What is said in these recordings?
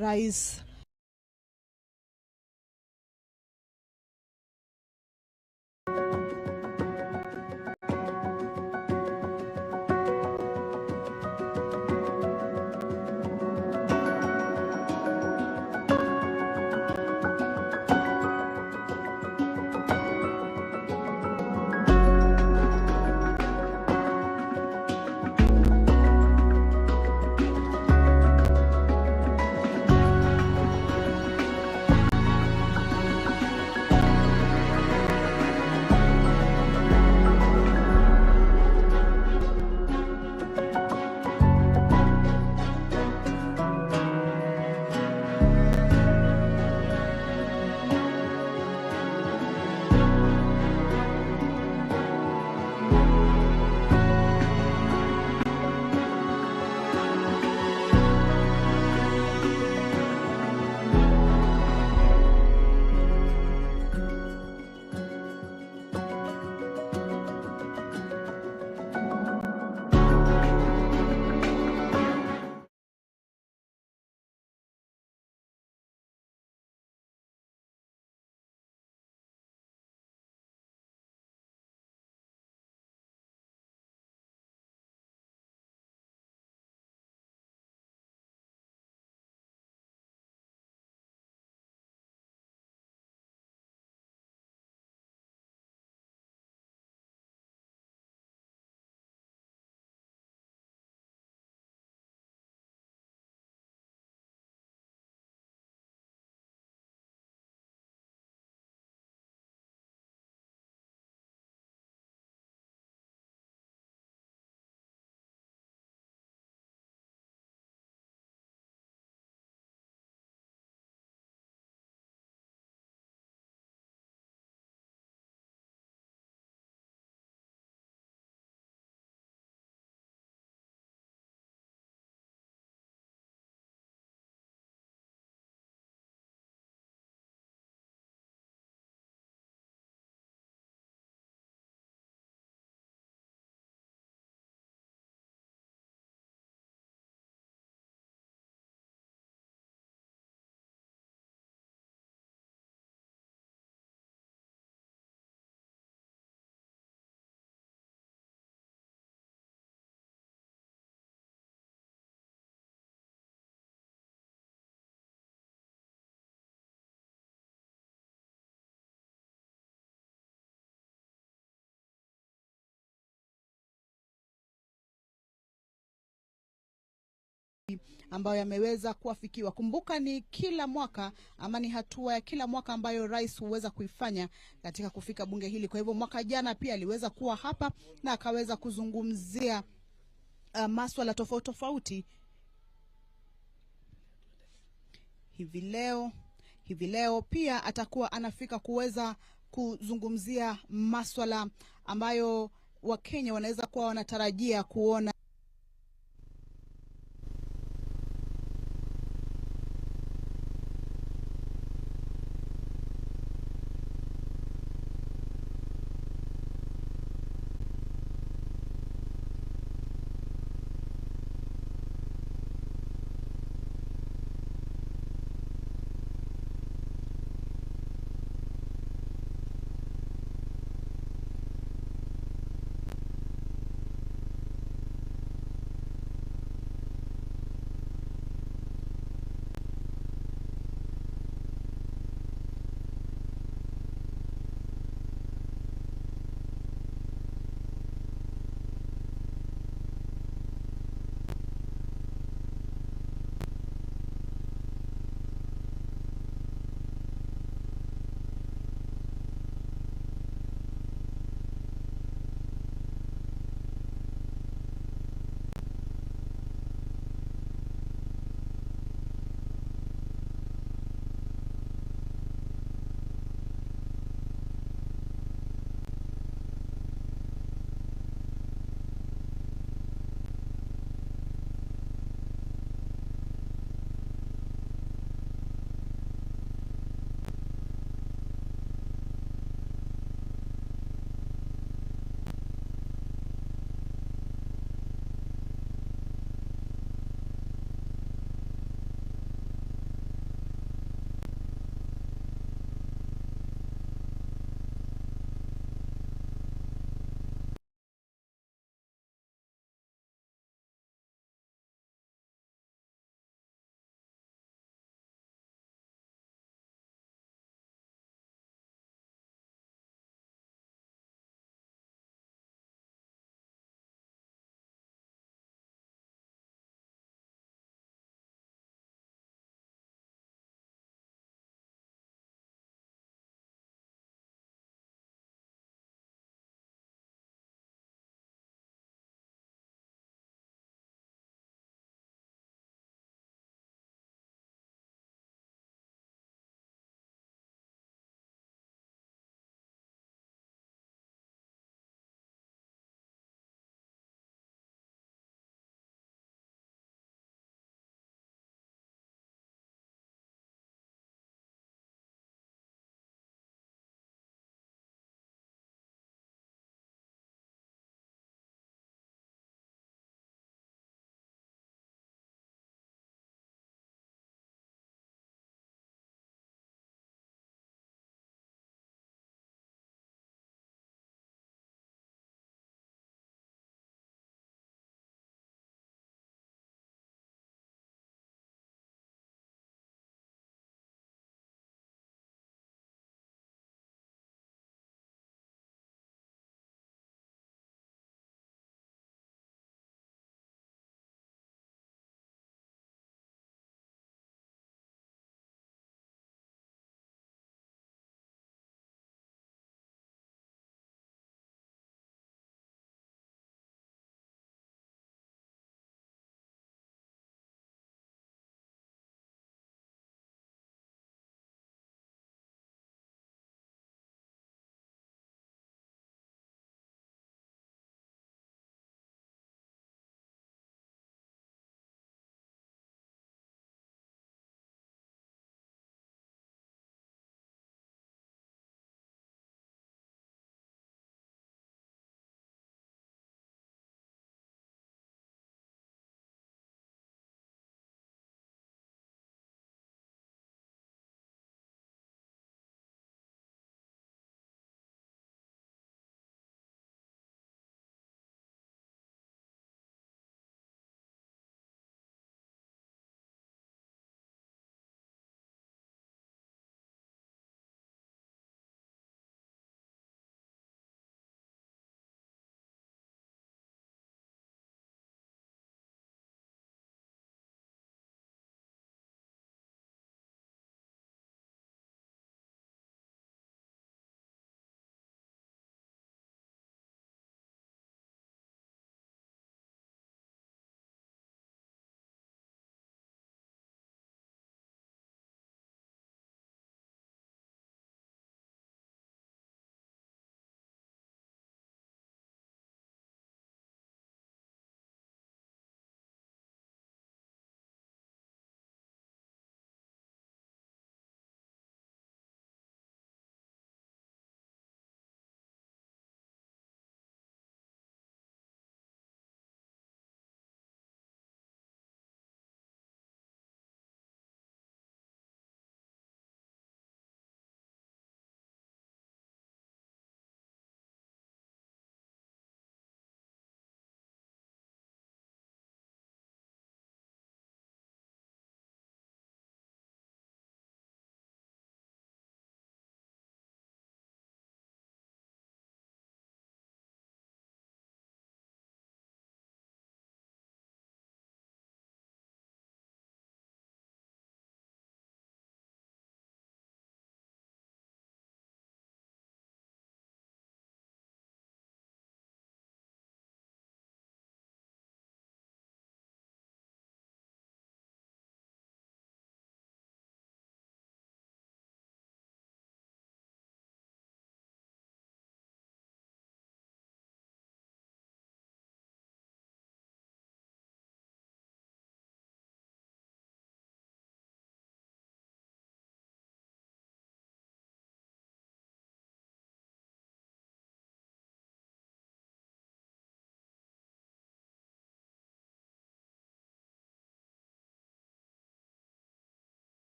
Rais ambayo yameweza kuafikiwa. Kumbuka ni kila mwaka ama ni hatua ya kila mwaka ambayo rais huweza kuifanya katika kufika bunge hili. Kwa hivyo mwaka jana pia aliweza kuwa hapa na akaweza kuzungumzia masuala tofauti tofauti. Hivi leo pia atakuwa anafika kuweza kuzungumzia masuala ambayo Wakenya wanaweza kuwa wanatarajia kuona.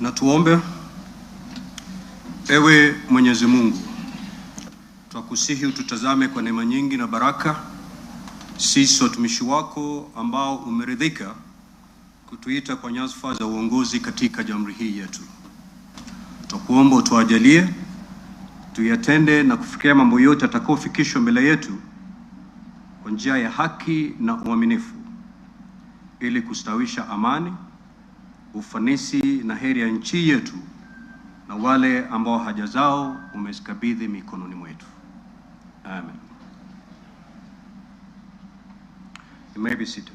Na tuombe. Ewe Mwenyezi Mungu, twakusihi ututazame kwa neema nyingi na baraka, sisi watumishi wako ambao umeridhika kutuita kwa nyadhifa za uongozi katika jamhuri hii yetu. Twakuomba utuajalie tuyatende na kufikia mambo yote atakayofikishwa mbele yetu kwa njia ya haki na uaminifu, ili kustawisha amani, ufanisi na heri ya nchi yetu na wale ambao haja zao umezikabidhi mikononi mwetu. Amen. You may be seated.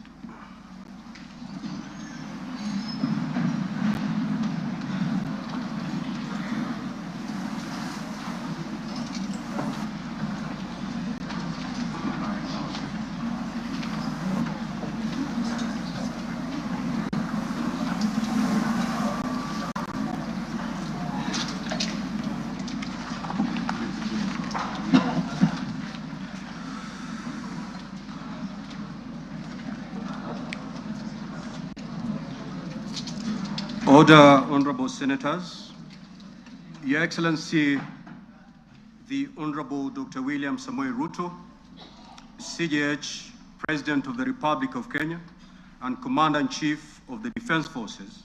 Order, Honorable Senators. Your Excellency, the Honorable Dr. William Samoei Ruto, CJH, President of the Republic of Kenya and Commander-in-Chief of the Defense Forces,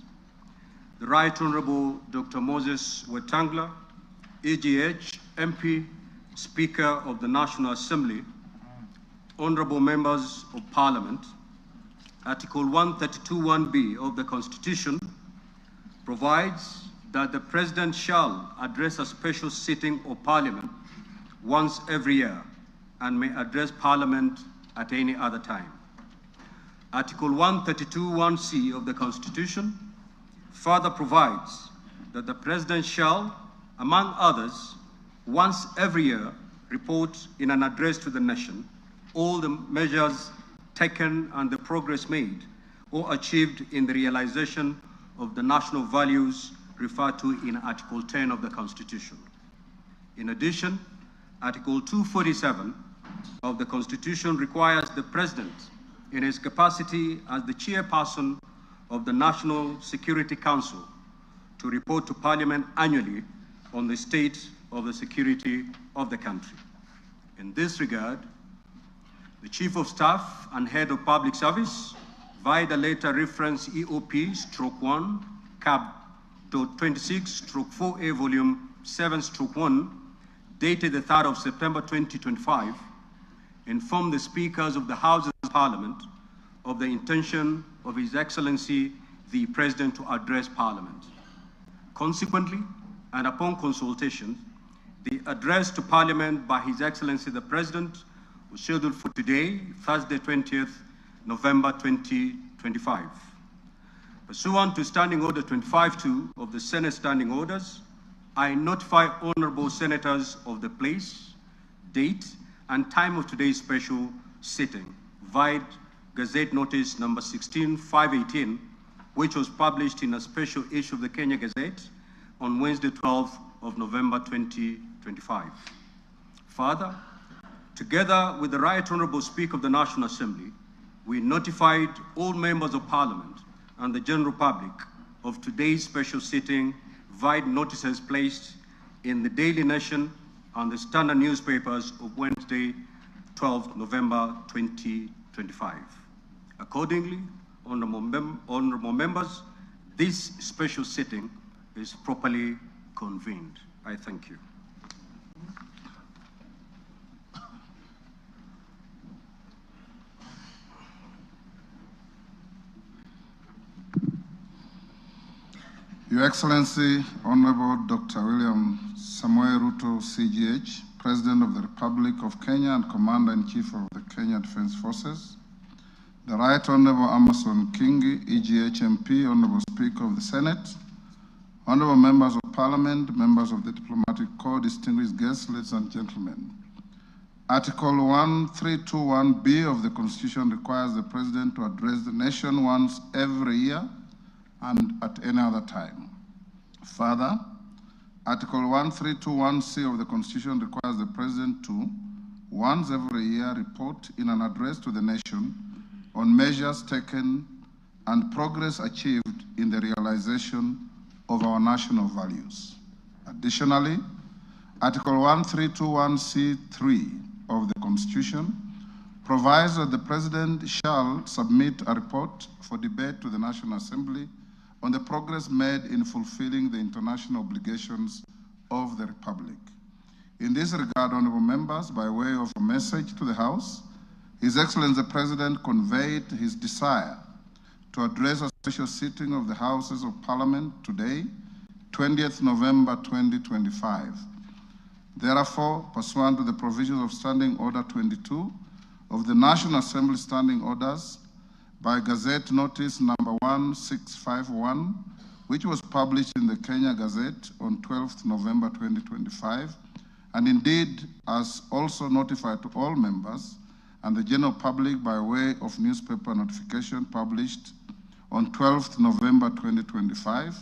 the Right Honorable Dr. Moses Wetangula, EGH, MP, Speaker of the National Assembly, Honorable Members of Parliament, Article 132(1)(b) of the Constitution provides that the President shall address a special sitting of Parliament once every year and may address Parliament at any other time. Article 132(1)(c) of the Constitution further provides that the President shall, among others, once every year report in an address to the nation all the measures taken and the progress made or achieved in the realization of the national values referred to in Article 10 of the Constitution. In addition, Article 247 of the Constitution requires the President, in his capacity as the chairperson of the National Security Council, to report to Parliament annually on the state of the security of the country. In this regard, the Chief of Staff and Head of Public Service, via the letter reference EOP/1 Cap.26/4A Volume 7/1, dated the 3rd of September 2025, informed the Speakers of the Houses of Parliament of the intention of His Excellency the President to address Parliament. Consequently, and upon consultation, the address to Parliament by His Excellency the President was scheduled for today, Thursday 20th November 2025. Pursuant to Standing Order 25(2) of the Senate Standing Orders, I notify honorable senators of the place, date, and time of today's special sitting via Gazette Notice number 16/518, which was published in a special issue of the Kenya Gazette on Wednesday 12th of November 2025. Further, together with the Right Honorable Speaker of the National Assembly, we notified all members of Parliament and the general public of today's special sitting via notices placed in the Daily Nation and the Standard newspapers of Wednesday, 12th November 2025. Accordingly, honorable members, this special sitting is properly convened. I thank you. Your Excellency, Honorable Dr. William Samoei Ruto, CGH, President of the Republic of Kenya and Commander-in-Chief of the Kenya Defense Forces, the Right Honorable Amason Kingi, EGH MP, Honorable Speaker of the Senate, Honorable Members of Parliament, members of the Diplomatic Corps, distinguished guests, ladies and gentlemen. Article 1321(b) of the Constitution requires the President to address the nation once every year and at any other time. Further, Article 1321(c) of the Constitution requires the President to, once every year, report in an address to the nation on measures taken and progress achieved in the realization of our national values. Additionally, Article 1321C3 of the Constitution provides that the President shall submit a report for debate to the National Assembly on the progress made in fulfilling the international obligations of the Republic. In this regard, honorable members, by way of a message to the House, His Excellency the President conveyed his desire to address a special sitting of the Houses of Parliament today, 20th November 2025. Therefore, pursuant to the provisions of Standing Order 22 of the National Assembly Standing Orders, by Gazette Notice number 1651, which was published in the Kenya Gazette on 12th November 2025, and indeed as also notified to all members and the general public by way of newspaper notification published on 12th November 2025,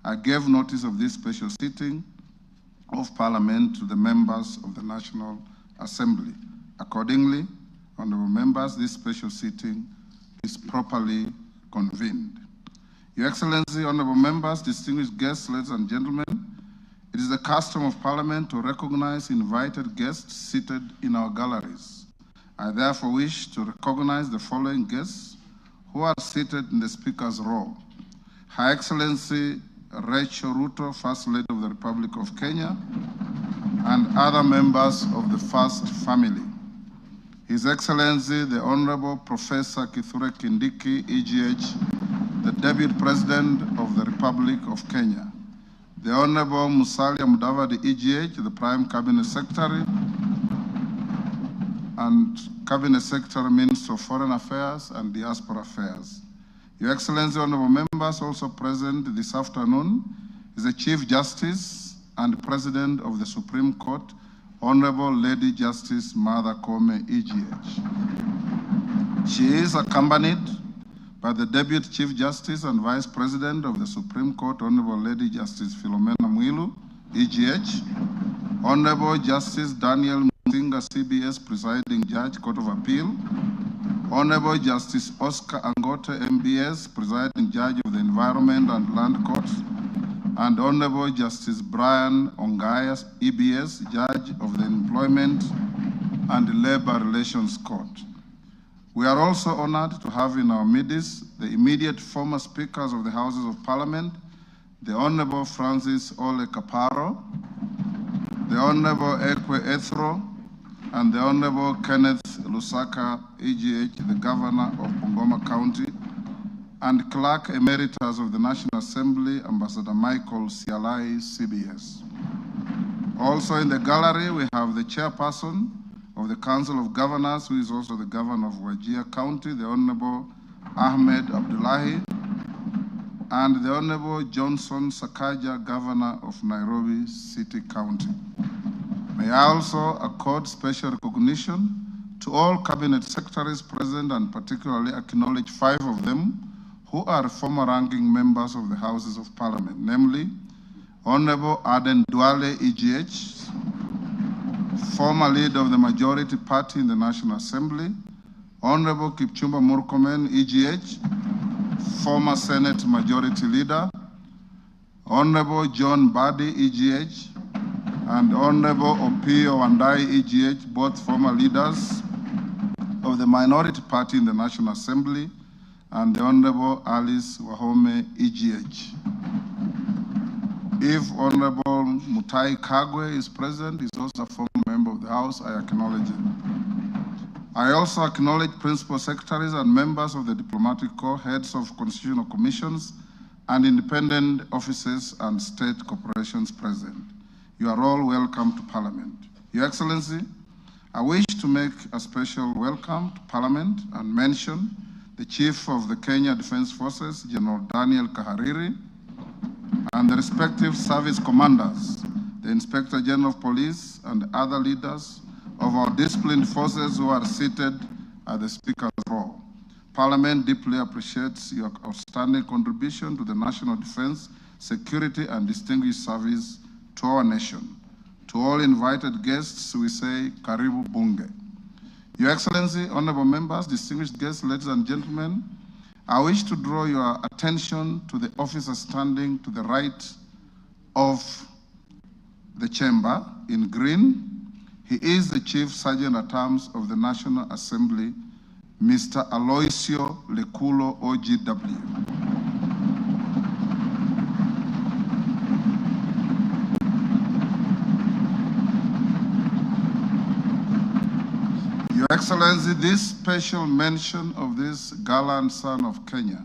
I gave notice of this special sitting of Parliament to the members of the National Assembly. Accordingly, honorable members, this special sitting is properly convened. Your Excellency, honorable members, distinguished guests, ladies and gentlemen, it is the custom of Parliament to recognize invited guests seated in our galleries. I therefore wish to recognize the following guests who are seated in the Speaker's row. Her Excellency Rachel Ruto, First Lady of the Republic of Kenya, and other members of the First Family. His Excellency, the Honorable Professor Kithure Kindiki, EGH, the Deputy President of the Republic of Kenya. The Honorable Musalia Mudavadi, EGH, the Prime Cabinet Secretary, and Cabinet Secretary, Minister of Foreign Affairs and Diaspora Affairs. Your Excellency, honorable members, also present this afternoon is the Chief Justice and President of the Supreme Court, Honorable Lady Justice Martha Koome, EGH. She is accompanied by the Deputy Chief Justice and Vice President of the Supreme Court, Honorable Lady Justice Philomena Mwilu, EGH, Honorable Justice Daniel Musinga, CBS Presiding Judge, Court of Appeal, Honorable Justice Oscar Angote, MBS, Presiding Judge of the Environment and Land Court, and Honorable Justice Brian Ongaya, EBS, Judge of the Employment and Labor Relations Court. We are also honored to have in our midst the immediate former Speakers of the Houses of Parliament, the Honorable Francis Ole Kaparo, the Honorable Ekwe Ethro, and the Honorable Kenneth Lusaka, EGH, the Governor of Bungoma County, and Clerk Emeritus of the National Assembly, Ambassador Michael Sialai, CBS. Also in the gallery, we have the Chairperson of the Council of Governors, who is also the Governor of Wajir County, the Honorable Ahmed Abdullahi, and the Honorable Johnson Sakaja, Governor of Nairobi City County. May I also accord special recognition to all Cabinet Secretaries present and particularly acknowledge 5 of them who are former ranking members of the Houses of Parliament, namely Honorable Aden Duale, EGH, former leader of the majority party in the National Assembly, Honorable Kipchumba Murkomen, EGH, former Senate Majority Leader, Honorable John Badi, EGH, and Honorable Opio Wandai, EGH, both former leaders of the minority party in the National Assembly, and the Honorable Alice Wahome, EGH. If Honorable Mutai Kagwe is present, he's also a former member of the House, I acknowledge him. I also acknowledge Principal Secretaries and members of the Diplomatic Corps, heads of constitutional commissions, and independent offices and state corporations present. You are all welcome to Parliament. Your Excellency, I wish to make a special welcome to Parliament and mention the Chief of the Kenya Defense Forces, General Daniel Kahariri, and the respective service commanders, the Inspector General of Police, and other leaders of our disciplined forces who are seated at the Speaker's row. Parliament deeply appreciates your outstanding contribution to the national defense, security, and distinguished service to our nation. To all invited guests, we say, Karibu Bunge. Your Excellency, honorable members, distinguished guests, ladies and gentlemen, I wish to draw your attention to the officer standing to the right of the chamber in green. He is the Chief Sergeant at Arms of the National Assembly, Mr. Aloisio Lekulo, OGW. Your Excellency, this special mention of this gallant son of Kenya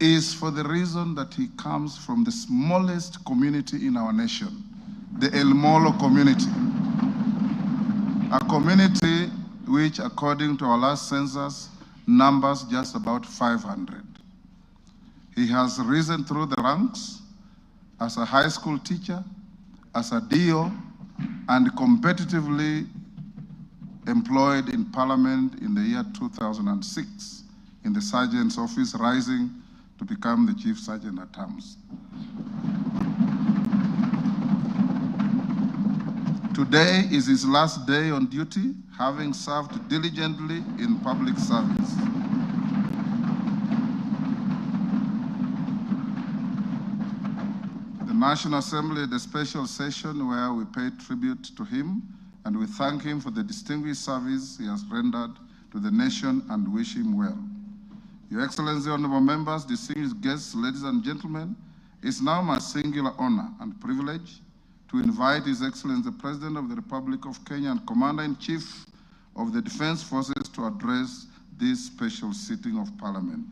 is for the reason that he comes from the smallest community in our nation, the El Molo community, a community which, according to our last census, numbers just about 500. He has risen through the ranks as a high school teacher, as a DO, and competitively employed in Parliament in the year 2006 in the Sergeant's office, rising to become the Chief Sergeant at Arms. Today is his last day on duty, having served diligently in public service. The National Assembly had a special session where we paid tribute to him, and we thank him for the distinguished service he has rendered to the nation and wish him well. Your Excellency, honorable members, distinguished guests, ladies and gentlemen, it's now my singular honor and privilege to invite His Excellency, the President of the Republic of Kenya and Commander-in-Chief of the Defense Forces to address this special sitting of Parliament.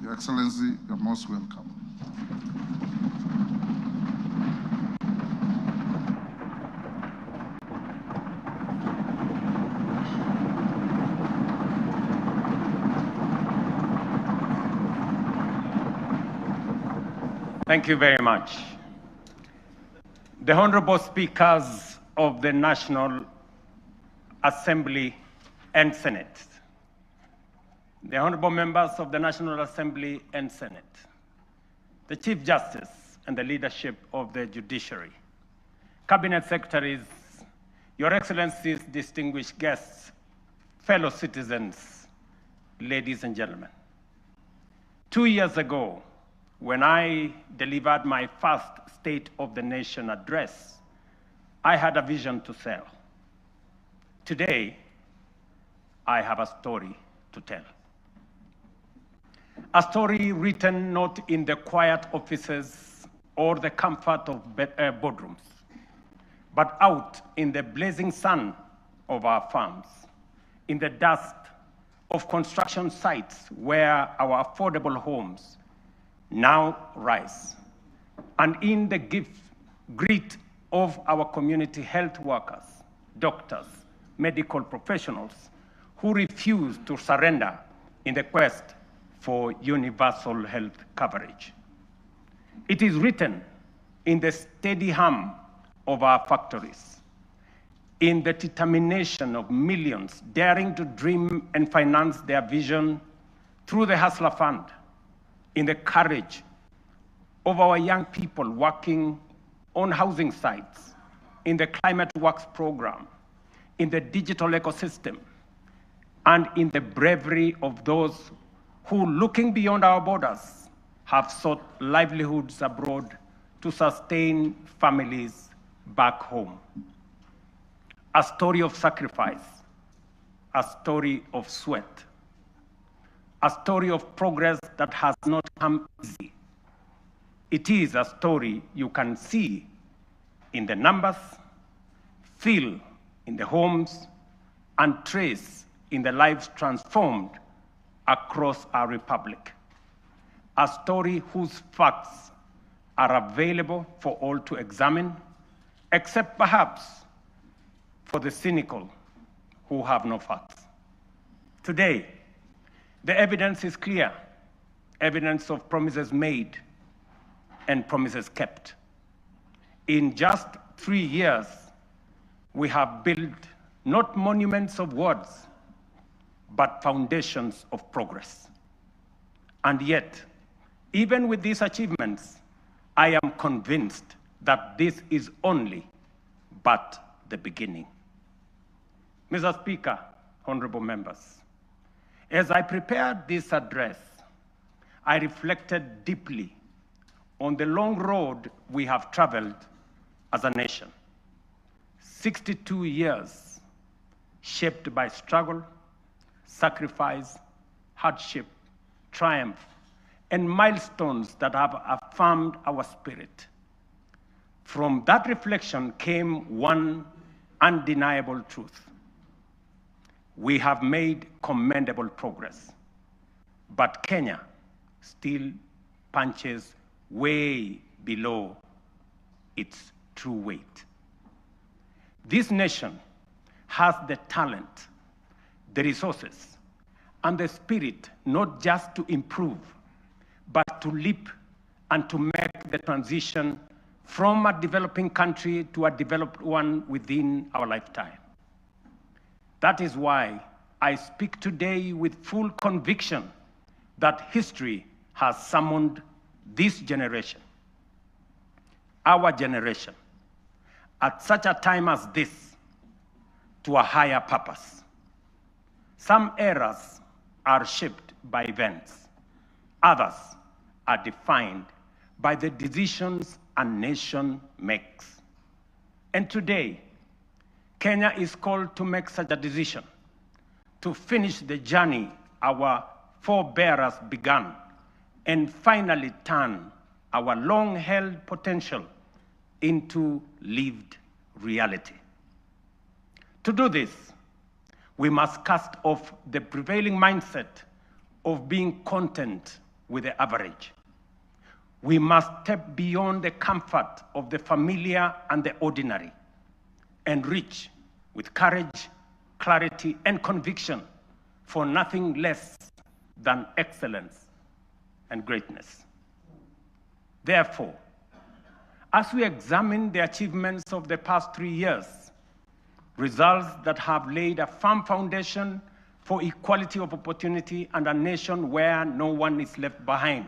Your Excellency, you're most welcome. Thank you very much. The Honorable Speakers of the National Assembly and Senate, the Honorable Members of the National Assembly and Senate, the Chief Justice and the leadership of the Judiciary, Cabinet Secretaries, Your Excellencies, distinguished guests, fellow citizens, ladies and gentlemen. 2 years ago, when I delivered my first State of the Nation address, I had a vision to sell. Today, I have a story to tell. A story written not in the quiet offices or the comfort of boardrooms, but out in the blazing sun of our farms, in the dust of construction sites where our affordable homes now rise, and in the grit of our community health workers, doctors, medical professionals who refuse to surrender in the quest for universal health coverage. It is written in the steady hum of our factories, in the determination of millions daring to dream and finance their vision through the Hustler Fund, in the courage of our young people working on housing sites, in the Climate Works program, in the digital ecosystem, and in the bravery of those who, looking beyond our borders, have sought livelihoods abroad to sustain families back home. A story of sacrifice, a story of sweat, a story of progress that has not come easy. It is a story you can see in the numbers, feel in the homes, and trace in the lives transformed across our republic. A story whose facts are available for all to examine, except perhaps for the cynical who have no facts. Today, the evidence is clear, evidence of promises made and promises kept. In just 3 years, we have built not monuments of words, but foundations of progress. And yet, even with these achievements, I am convinced that this is only but the beginning. Mr. Speaker, honorable members, as I prepared this address, I reflected deeply on the long road we have traveled as a nation. 62 years shaped by struggle, sacrifice, hardship, triumph, and milestones that have affirmed our spirit. From that reflection came one undeniable truth. We have made commendable progress, but Kenya still punches way below its true weight. This nation has the talent, the resources, and the spirit not just to improve, but to leap and to make the transition from a developing country to a developed one within our lifetime. That is why I speak today with full conviction that history has summoned this generation, our generation, at such a time as this, to a higher purpose. Some eras are shaped by events. Others are defined by the decisions a nation makes. And today, Kenya is called to make such a decision, to finish the journey our forebears began, and finally turn our long-held potential into lived reality. To do this, we must cast off the prevailing mindset of being content with the average. We must step beyond the comfort of the familiar and the ordinary and reach with courage, clarity, and conviction for nothing less than excellence and greatness. Therefore, as we examine the achievements of the past 3 years, results that have laid a firm foundation for equality of opportunity and a nation where no one is left behind,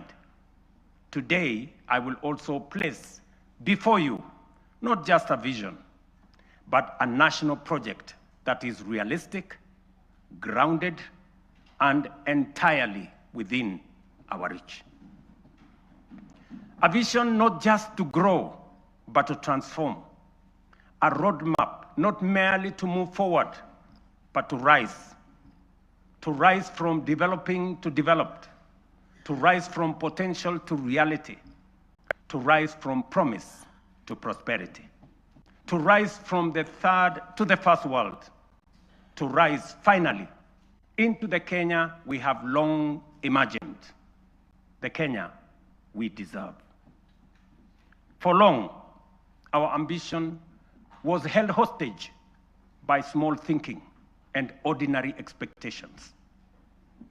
today I will also place before you not just a vision, but a national project that is realistic, grounded, and entirely within our reach. A vision not just to grow, but to transform. A roadmap not merely to move forward, but to rise from developing to developed, to rise from potential to reality, to rise from promise to prosperity, to rise from the third to the first world, to rise finally into the Kenya we have long imagined, the Kenya we deserve. For long, our ambition was held hostage by small thinking and ordinary expectations.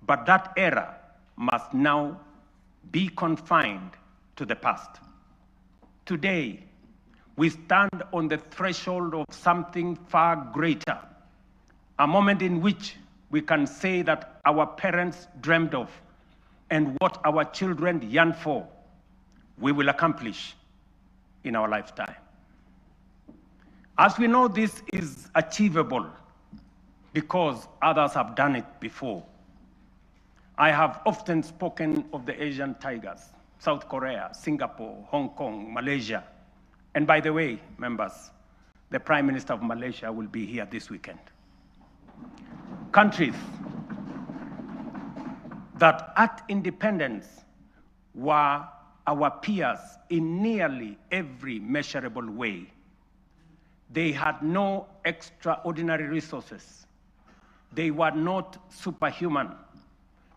But that era must now be confined to the past. Today, we stand on the threshold of something far greater, a moment in which we can say that our parents dreamed of and what our children yearn for, we will accomplish in our lifetime. As we know, this is achievable because others have done it before. I have often spoken of the Asian tigers, South Korea, Singapore, Hong Kong, Malaysia. And by the way, members, the Prime Minister of Malaysia will be here this weekend. Countries that at independence were our peers in nearly every measurable way. They had no extraordinary resources. They were not superhuman.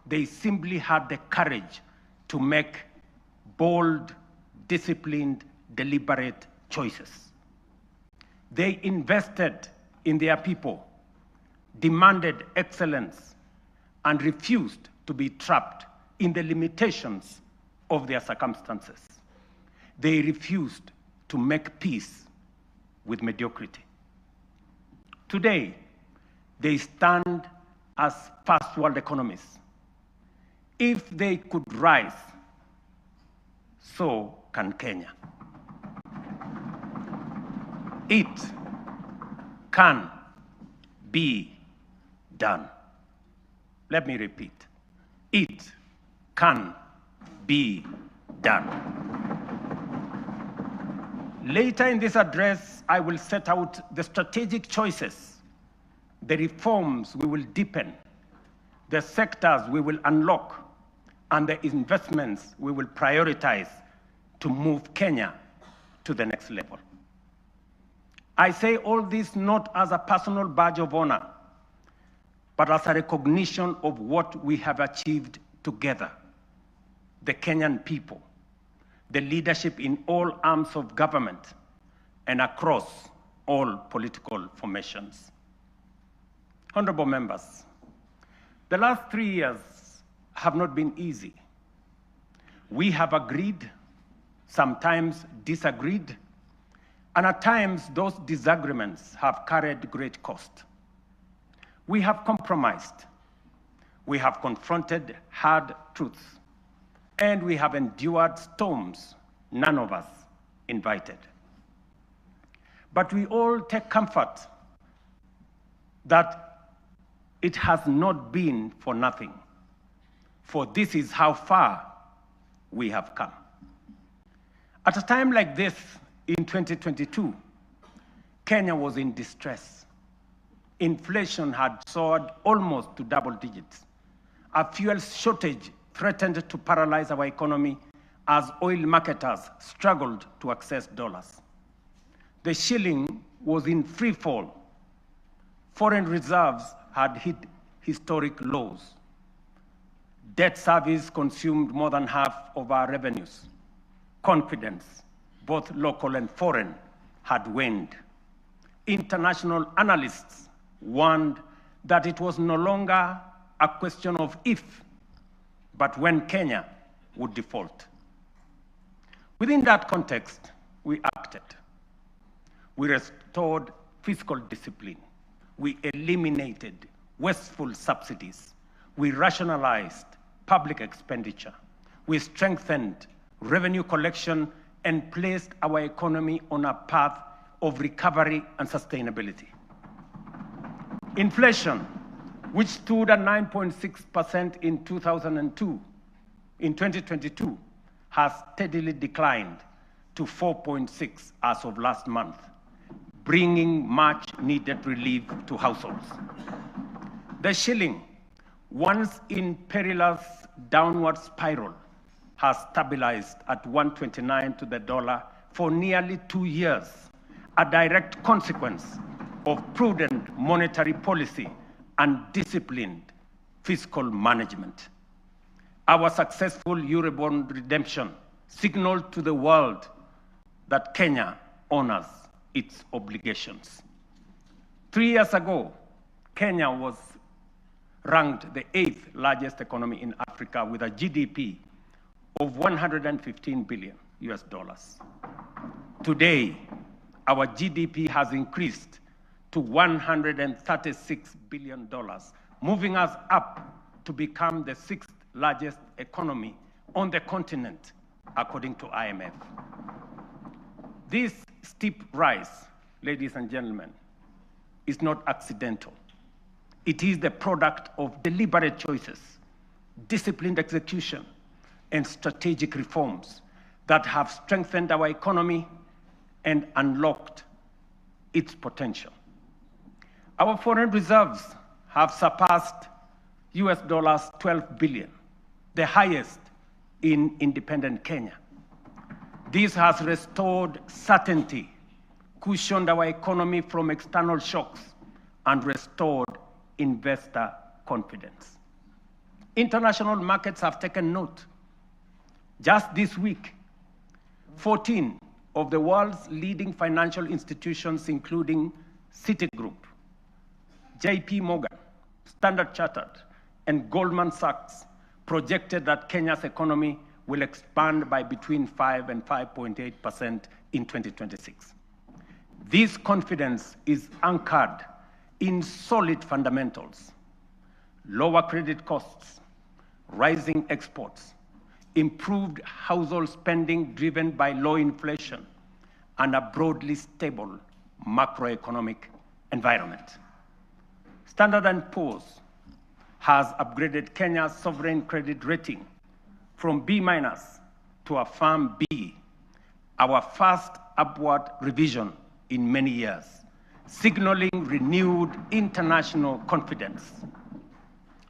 They simply had the courage to make bold, disciplined, deliberate choices. They invested in their people, demanded excellence, and refused to be trapped in the limitations of their circumstances. They refused to make peace with mediocrity. Today, they stand as first world economies. If they could rise, so can Kenya. It can be done. Let me repeat. It can be done. Later in this address, I will set out the strategic choices, the reforms we will deepen, the sectors we will unlock, and the investments we will prioritize to move Kenya to the next level. I say all this not as a personal badge of honor, but as a recognition of what we have achieved together, the Kenyan people, the leadership in all arms of government, and across all political formations. Honorable members, the last 3 years have not been easy. We have agreed, sometimes disagreed, and at times those disagreements have carried great cost. We have compromised, we have confronted hard truths, and we have endured storms none of us invited. But we all take comfort that it has not been for nothing, for this is how far we have come. At a time like this, in 2022, Kenya was in distress. Inflation had soared almost to double digits. A fuel shortage threatened to paralyze our economy as oil marketers struggled to access dollars. The shilling was in free fall. Foreign reserves had hit historic lows. Debt service consumed more than half of our revenues. Confidence, both local and foreign, had waned. International analysts warned that it was no longer a question of if, but when Kenya would default. Within that context, we acted. We restored fiscal discipline. We eliminated wasteful subsidies. We rationalized public expenditure. We strengthened revenue collection and placed our economy on a path of recovery and sustainability. Inflation, which stood at 9.6% in 2022, has steadily declined to 4.6% as of last month, bringing much needed relief to households. The shilling, once in perilous downward spiral, has stabilized at 129 to the dollar for nearly 2 years, a direct consequence of prudent monetary policy and disciplined fiscal management. Our successful Eurobond redemption signaled to the world that Kenya honors its obligations. 3 years ago, Kenya was ranked the 8th largest economy in Africa with a GDP of $115 billion. Today, our GDP has increased to $136 billion, moving us up to become the 6th largest economy on the continent, according to IMF. This steep rise, ladies and gentlemen, is not accidental. It is the product of deliberate choices, disciplined execution, and strategic reforms that have strengthened our economy and unlocked its potential. Our foreign reserves have surpassed $12 billion, the highest in independent Kenya. This has restored certainty, cushioned our economy from external shocks, and restored investor confidence. International markets have taken note. Just this week, 14 of the world's leading financial institutions, including Citigroup, JP Morgan, Standard Chartered, and Goldman Sachs, projected that Kenya's economy will expand by between 5 and 5.8% in 2026. This confidence is anchored in solid fundamentals: lower credit costs, rising exports, improved household spending driven by low inflation, and a broadly stable macroeconomic environment. Standard & Poor's has upgraded Kenya's sovereign credit rating from B- to a firm B, our first upward revision in many years, signaling renewed international confidence.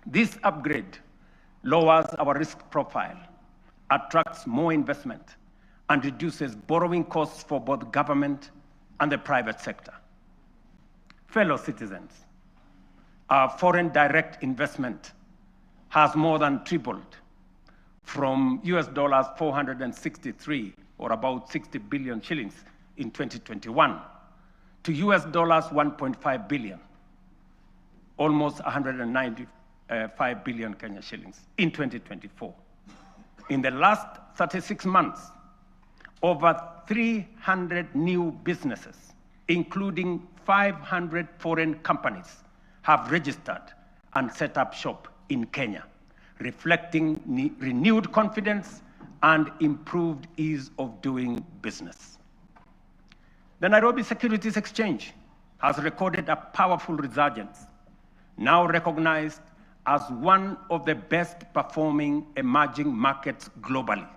This upgrade lowers our risk profile, attracts more investment, and reduces borrowing costs for both government and the private sector. Fellow citizens, our foreign direct investment has more than tripled from US dollars 463, or about 60 billion shillings in 2021, to US dollars 1.5 billion, almost 195 billion Kenya shillings in 2024. In the last 36 months, over 300 new businesses, including 500 foreign companies, have registered and set up shop in Kenya, reflecting renewed confidence and improved ease of doing business. The Nairobi Securities Exchange has recorded a powerful resurgence, now recognized as one of the best performing emerging markets globally.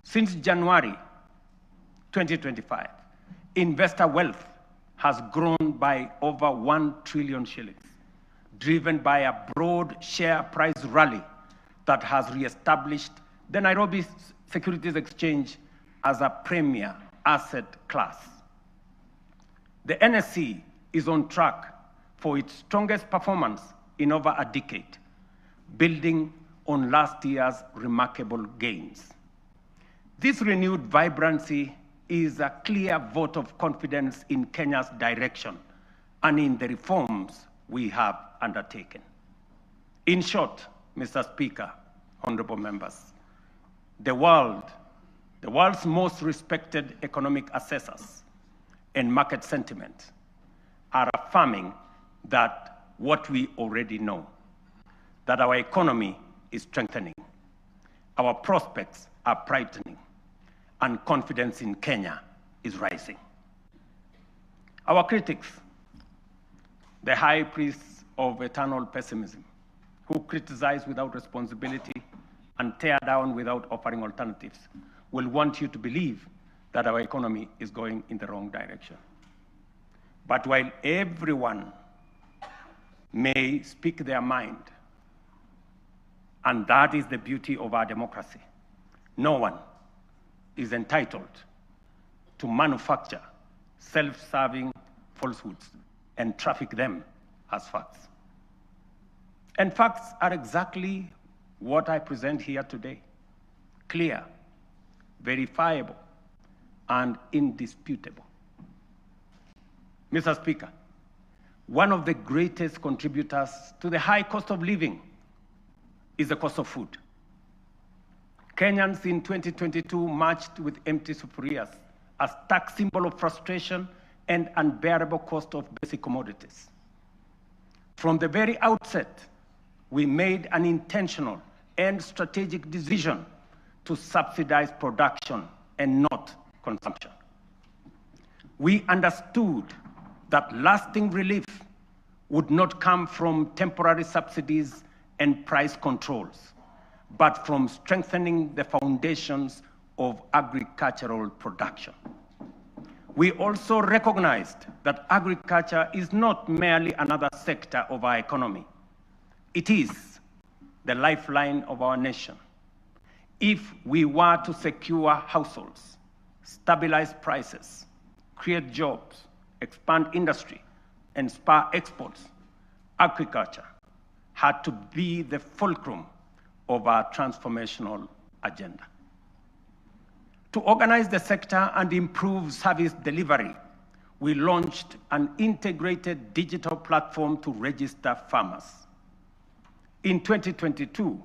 Since January 2025, investor wealth has grown by over 1 trillion shillings, driven by a broad share price rally that has reestablished the Nairobi Securities Exchange as a premier asset class. The NSE is on track for its strongest performance in over a decade, building on last year's remarkable gains. This renewed vibrancy is a clear vote of confidence in Kenya's direction and in the reforms we have undertaken. In short, Mr. Speaker, honorable members, the world's most respected economic assessors and market sentiment are affirming that what we already know, that our economy is strengthening, our prospects are brightening, and confidence in Kenya is rising. Our critics, the high priests of eternal pessimism, who criticize without responsibility and tear down without offering alternatives, will want you to believe that our economy is going in the wrong direction. But while everyone may speak their mind, and that is the beauty of our democracy, no one is entitled to manufacture self-serving falsehoods and traffic them as facts. And facts are exactly what I present here today: clear, verifiable, and indisputable. Mr. Speaker, one of the greatest contributors to the high cost of living is the cost of food. Kenyans in 2022 marched with empty sufurias, a stark symbol of frustration and unbearable cost of basic commodities. From the very outset, we made an intentional and strategic decision to subsidize production and not consumption. We understood that lasting relief would not come from temporary subsidies and price controls, but from strengthening the foundations of agricultural production. We also recognized that agriculture is not merely another sector of our economy. It is the lifeline of our nation. If we were to secure households, stabilize prices, create jobs, expand industry, and spur exports, agriculture had to be the fulcrum of our transformational agenda. To organize the sector and improve service delivery, we launched an integrated digital platform to register farmers. In 2022,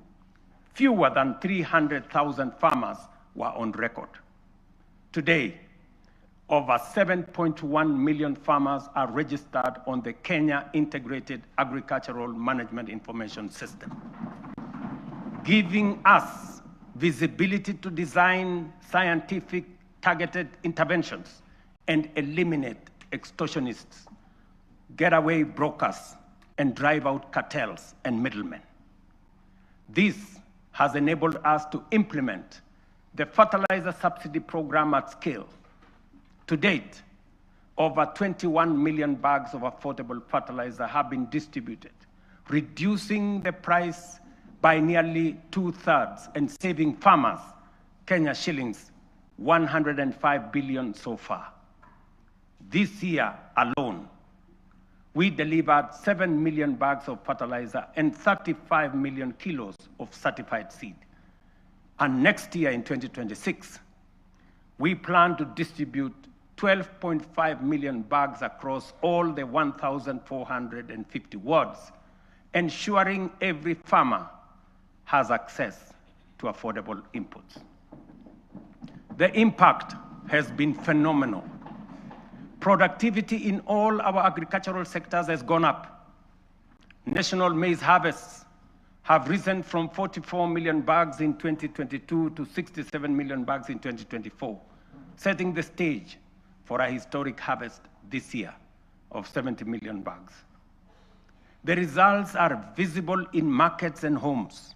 fewer than 300,000 farmers were on record. Today, over 7.1 million farmers are registered on the Kenya Integrated Agricultural Management Information System, giving us visibility to design scientific targeted interventions and eliminate extortionists, getaway brokers, and drive out cartels and middlemen. This has enabled us to implement the fertilizer subsidy program at scale. To date, over 21 million bags of affordable fertilizer have been distributed, reducing the price by nearly 2/3 and saving farmers Kenya shillings 105 billion so far. This year alone, we delivered 7 million bags of fertilizer and 35 million kilos of certified seed. And next year in 2026, we plan to distribute 12.5 million bags across all the 1,450 wards, ensuring every farmer has access to affordable inputs. The impact has been phenomenal. Productivity in all our agricultural sectors has gone up. National maize harvests have risen from 44 million bags in 2022 to 67 million bags in 2024, setting the stage for a historic harvest this year of 70 million bags. The results are visible in markets and homes.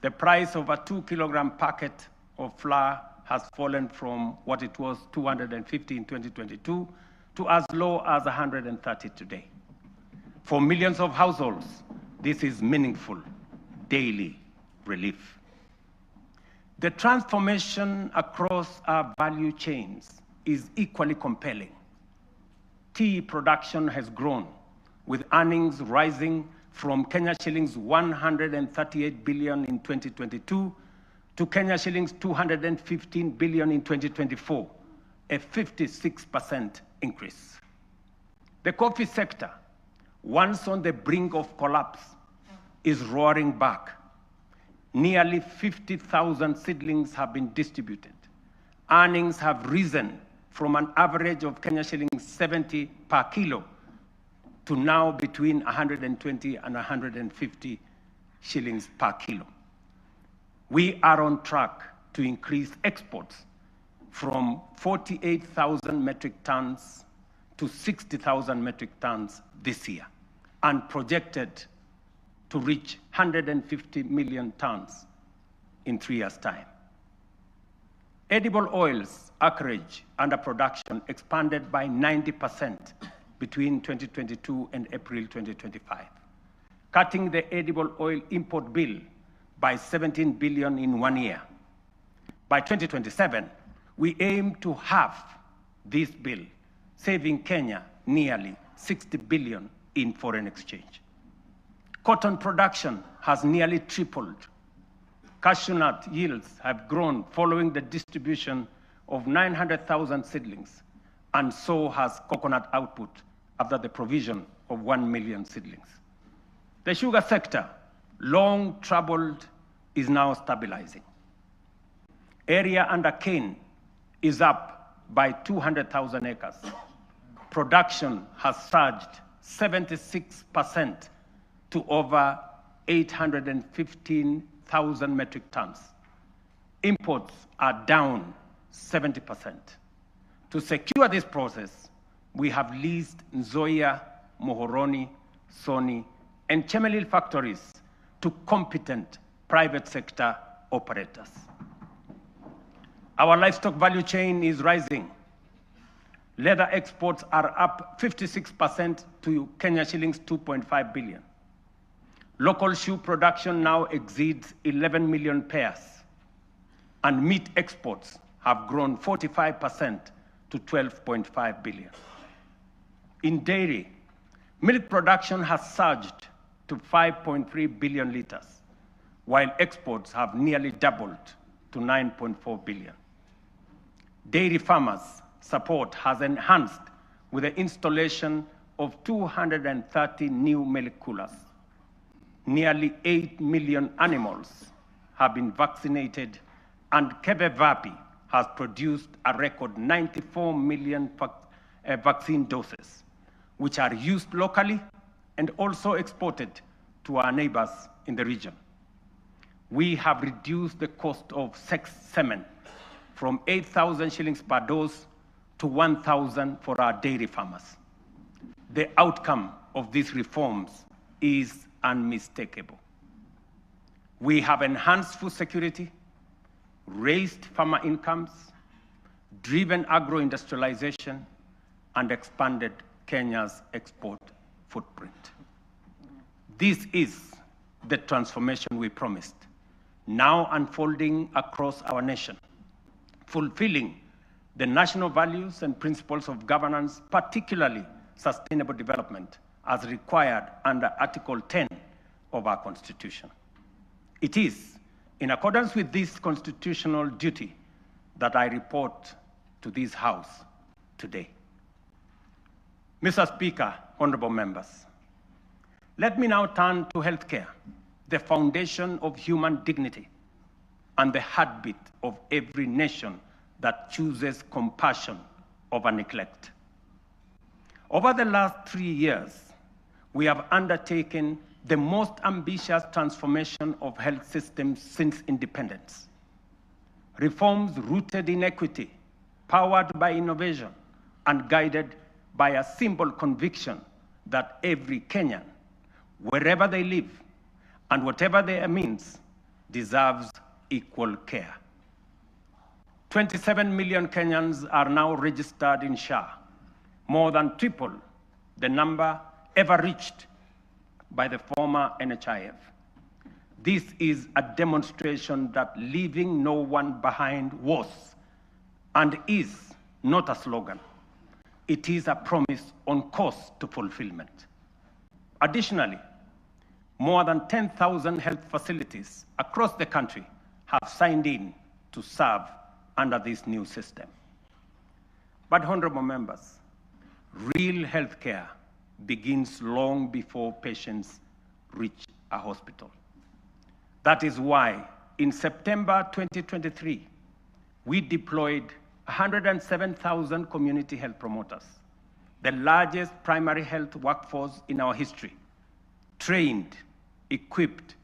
The price of a 2-kilogram packet of flour has fallen from what it was 250 in 2022 to as low as 130 today. For millions of households, this is meaningful daily relief. The transformation across our value chains is equally compelling. Tea production has grown, with earnings rising from Kenya shillings 138 billion in 2022 to Kenya shillings 215 billion in 2024, a 56% increase. The coffee sector, once on the brink of collapse, is roaring back. Nearly 50,000 seedlings have been distributed. Earnings have risen from an average of Kenya shillings 70 per kilo to now between 120 and 150 shillings per kilo. We are on track to increase exports from 48,000 metric tons to 60,000 metric tons this year, and projected to reach 150 million tons in 3 years' time. Edible oils acreage under production expanded by 90% between 2022 and April 2025, cutting the edible oil import bill by 17 billion in 1 year. By 2027, we aim to halve this bill, saving Kenya nearly 60 billion in foreign exchange. Cotton production has nearly tripled. Cashew nut yields have grown following the distribution of 900,000 seedlings, and so has coconut output after the provision of 1 million seedlings. The sugar sector, long troubled, is now stabilizing. Area under cane is up by 200,000 acres. Production has surged 76% to over 815,000 metric tons. Imports are down 70%. To secure this process, we have leased Nzoia, Muhoroni, Sony, and Chemelil factories to competent private sector operators. Our livestock value chain is rising. Leather exports are up 56% to Kenya shillings 2.5 billion. Local shoe production now exceeds 11 million pairs, and meat exports have grown 45% to 12.5 billion. In dairy, milk production has surged to 5.3 billion liters, while exports have nearly doubled to 9.4 billion. Dairy farmers' support has enhanced with the installation of 230 new milk coolers. Nearly 8 million animals have been vaccinated, and Kevevapi has produced a record 94 million vaccine doses, which are used locally and also exported to our neighbors in the region. We have reduced the cost of sex semen from 8,000 shillings per dose to 1,000 for our dairy farmers. The outcome of these reforms is unmistakable. We have enhanced food security, raised farmer incomes, driven agro-industrialization, and expanded Kenya's export footprint. This is the transformation we promised, now unfolding across our nation, fulfilling the national values and principles of governance, particularly sustainable development, as required under Article 10 of our Constitution. It is in accordance with this constitutional duty that I report to this House today. Mr. Speaker, honorable members, let me now turn to healthcare, the foundation of human dignity and the heartbeat of every nation that chooses compassion over neglect. Over the last 3 years, we have undertaken the most ambitious transformation of health systems since independence. Reforms rooted in equity, powered by innovation, and guided by a simple conviction that every Kenyan, wherever they live and whatever their means, deserves equal care. 27 million Kenyans are now registered in SHA, more than triple the number ever reached by the former NHIF. This is a demonstration that leaving no one behind was and is not a slogan. It is a promise on course to fulfillment. Additionally, more than 10,000 health facilities across the country have signed in to serve under this new system. But honorable members, real healthcare begins long before patients reach a hospital. That is why in September 2023, we deployed 107,000 community health promoters, the largest primary health workforce in our history, trained, equipped,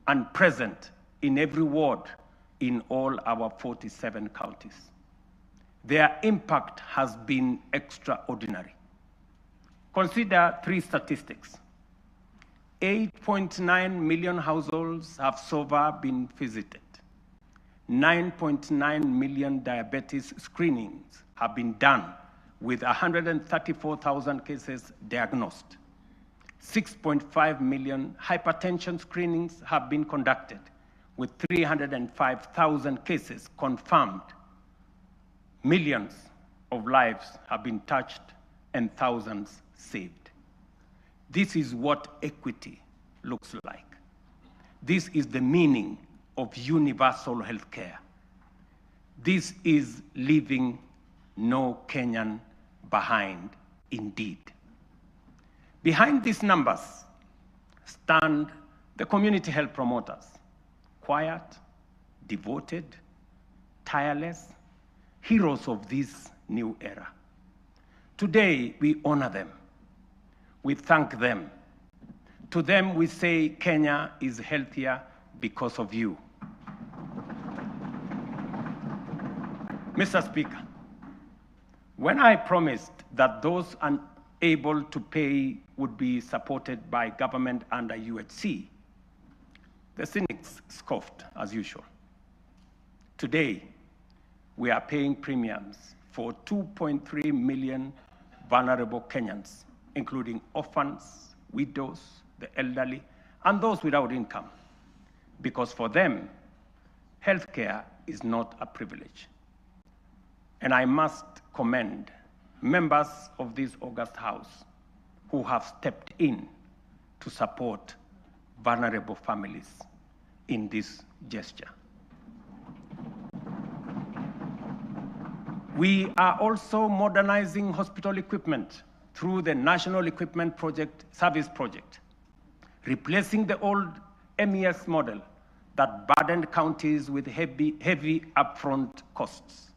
and present in every ward in all our 47 counties. Their impact has been extraordinary. Consider 3 statistics. 8.9 million households have so far been visited. 9.9 million diabetes screenings have been done with 134,000 cases diagnosed. 6.5 million hypertension screenings have been conducted with 305,000 cases confirmed. Millions of lives have been touched and thousands saved. This is what equity looks like. This is the meaning of universal health care. This is leaving no Kenyan behind indeed. Behind these numbers stand the community health promoters, quiet, devoted, tireless, heroes of this new era. Today, we honor them. We thank them. To them, we say Kenya is healthier because of you. Mr. Speaker, when I promised that those unable to pay would be supported by government under UHC, the cynics scoffed as usual. Today, we are paying premiums for 2.3 million vulnerable Kenyans, including orphans, widows, the elderly, and those without income, because for them, healthcare is not a privilege. And I must commend members of this august House who have stepped in to support vulnerable families in this gesture. We are also modernizing hospital equipment through the National Equipment Service Project, replacing the old MES model that burdened counties with heavy upfront costs.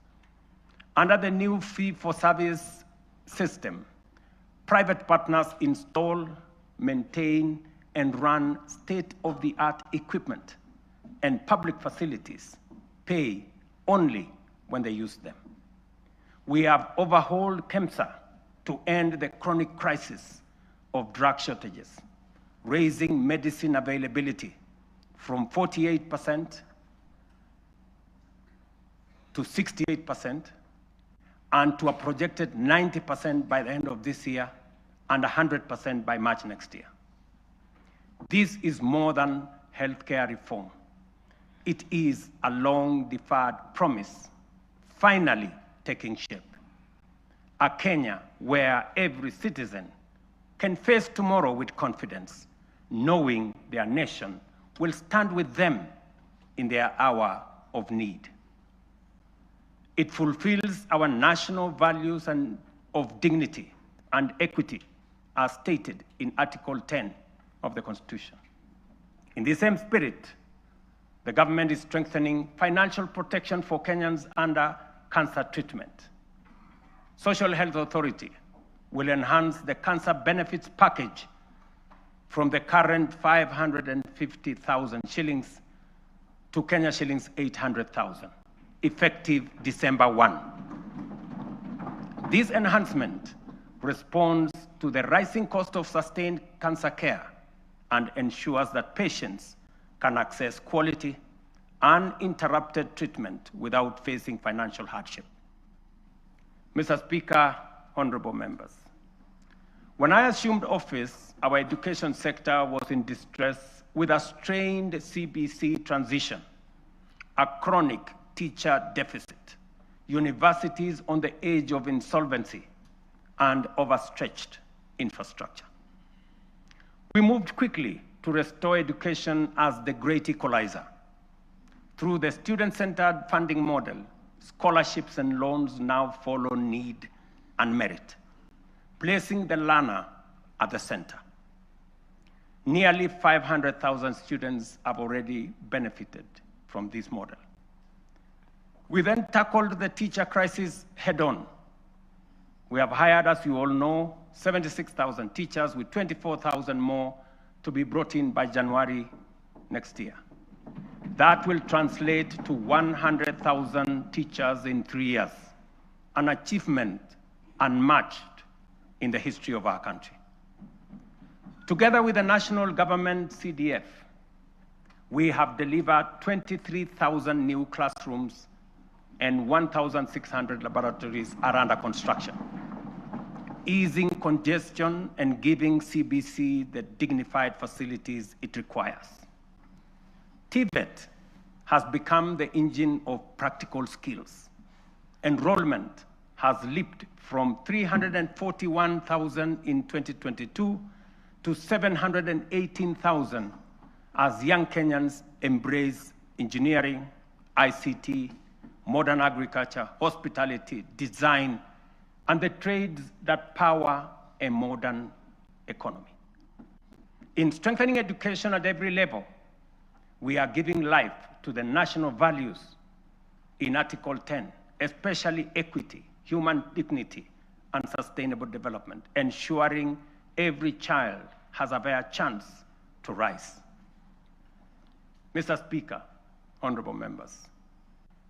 Under the new fee-for-service system, private partners install, maintain, and run state-of-the-art equipment, and public facilities pay only when they use them. We have overhauled KEMSA to end the chronic crisis of drug shortages, raising medicine availability, from 48% to 68%, and to a projected 90% by the end of this year and 100% by March next year. This is more than healthcare reform. It is a long-deferred promise finally taking shape. A Kenya where every citizen can face tomorrow with confidence, knowing their nation will stand with them in their hour of need. It fulfills our national values of dignity and equity as stated in Article 10 of the Constitution. In the same spirit, the government is strengthening financial protection for Kenyans under cancer treatment. Social Health Authority will enhance the cancer benefits package from the current 550,000 shillings to Kenya shillings 800,000, effective December 1. This enhancement responds to the rising cost of sustained cancer care and ensures that patients can access quality, uninterrupted treatment without facing financial hardship. Mr. Speaker, honorable members, when I assumed office, our education sector was in distress with a strained CBC transition, a chronic teacher deficit, universities on the edge of insolvency, and overstretched infrastructure. We moved quickly to restore education as the great equalizer. Through the student-centered funding model, scholarships and loans now follow need and merit, placing the learner at the center. Nearly 500,000 students have already benefited from this model. We then tackled the teacher crisis head-on. We have hired, as you all know, 76,000 teachers with 24,000 more to be brought in by January next year. That will translate to 100,000 teachers in 3 years, an achievement unmatched in the history of our country. Together with the national government CDF, we have delivered 23,000 new classrooms and 1,600 laboratories are under construction, easing congestion and giving CBC the dignified facilities it requires. TVET has become the engine of practical skills. Enrollment has leaped from 341,000 in 2022 to 718,000 as young Kenyans embrace engineering, ICT, modern agriculture, hospitality, design, and the trades that power a modern economy. In strengthening education at every level, we are giving life to the national values in Article 10, especially equity, human dignity, and sustainable development, ensuring every child has a fair chance to rise. Mr. Speaker, honorable members,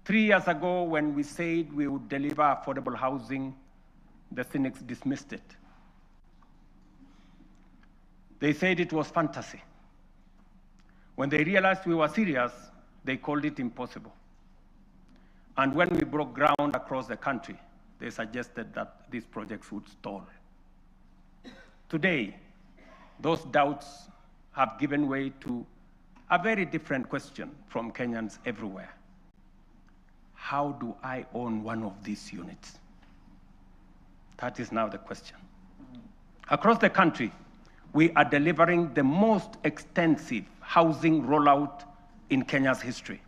3 years ago when we said we would deliver affordable housing, the cynics dismissed it. They said it was fantasy. When they realized we were serious, they called it impossible. And when we broke ground across the country, they suggested that these projects would stall. Today, those doubts have given way to a very different question from Kenyans everywhere. How do I own one of these units? That is now the question. Across the country, we are delivering the most extensive housing rollout in Kenya's history.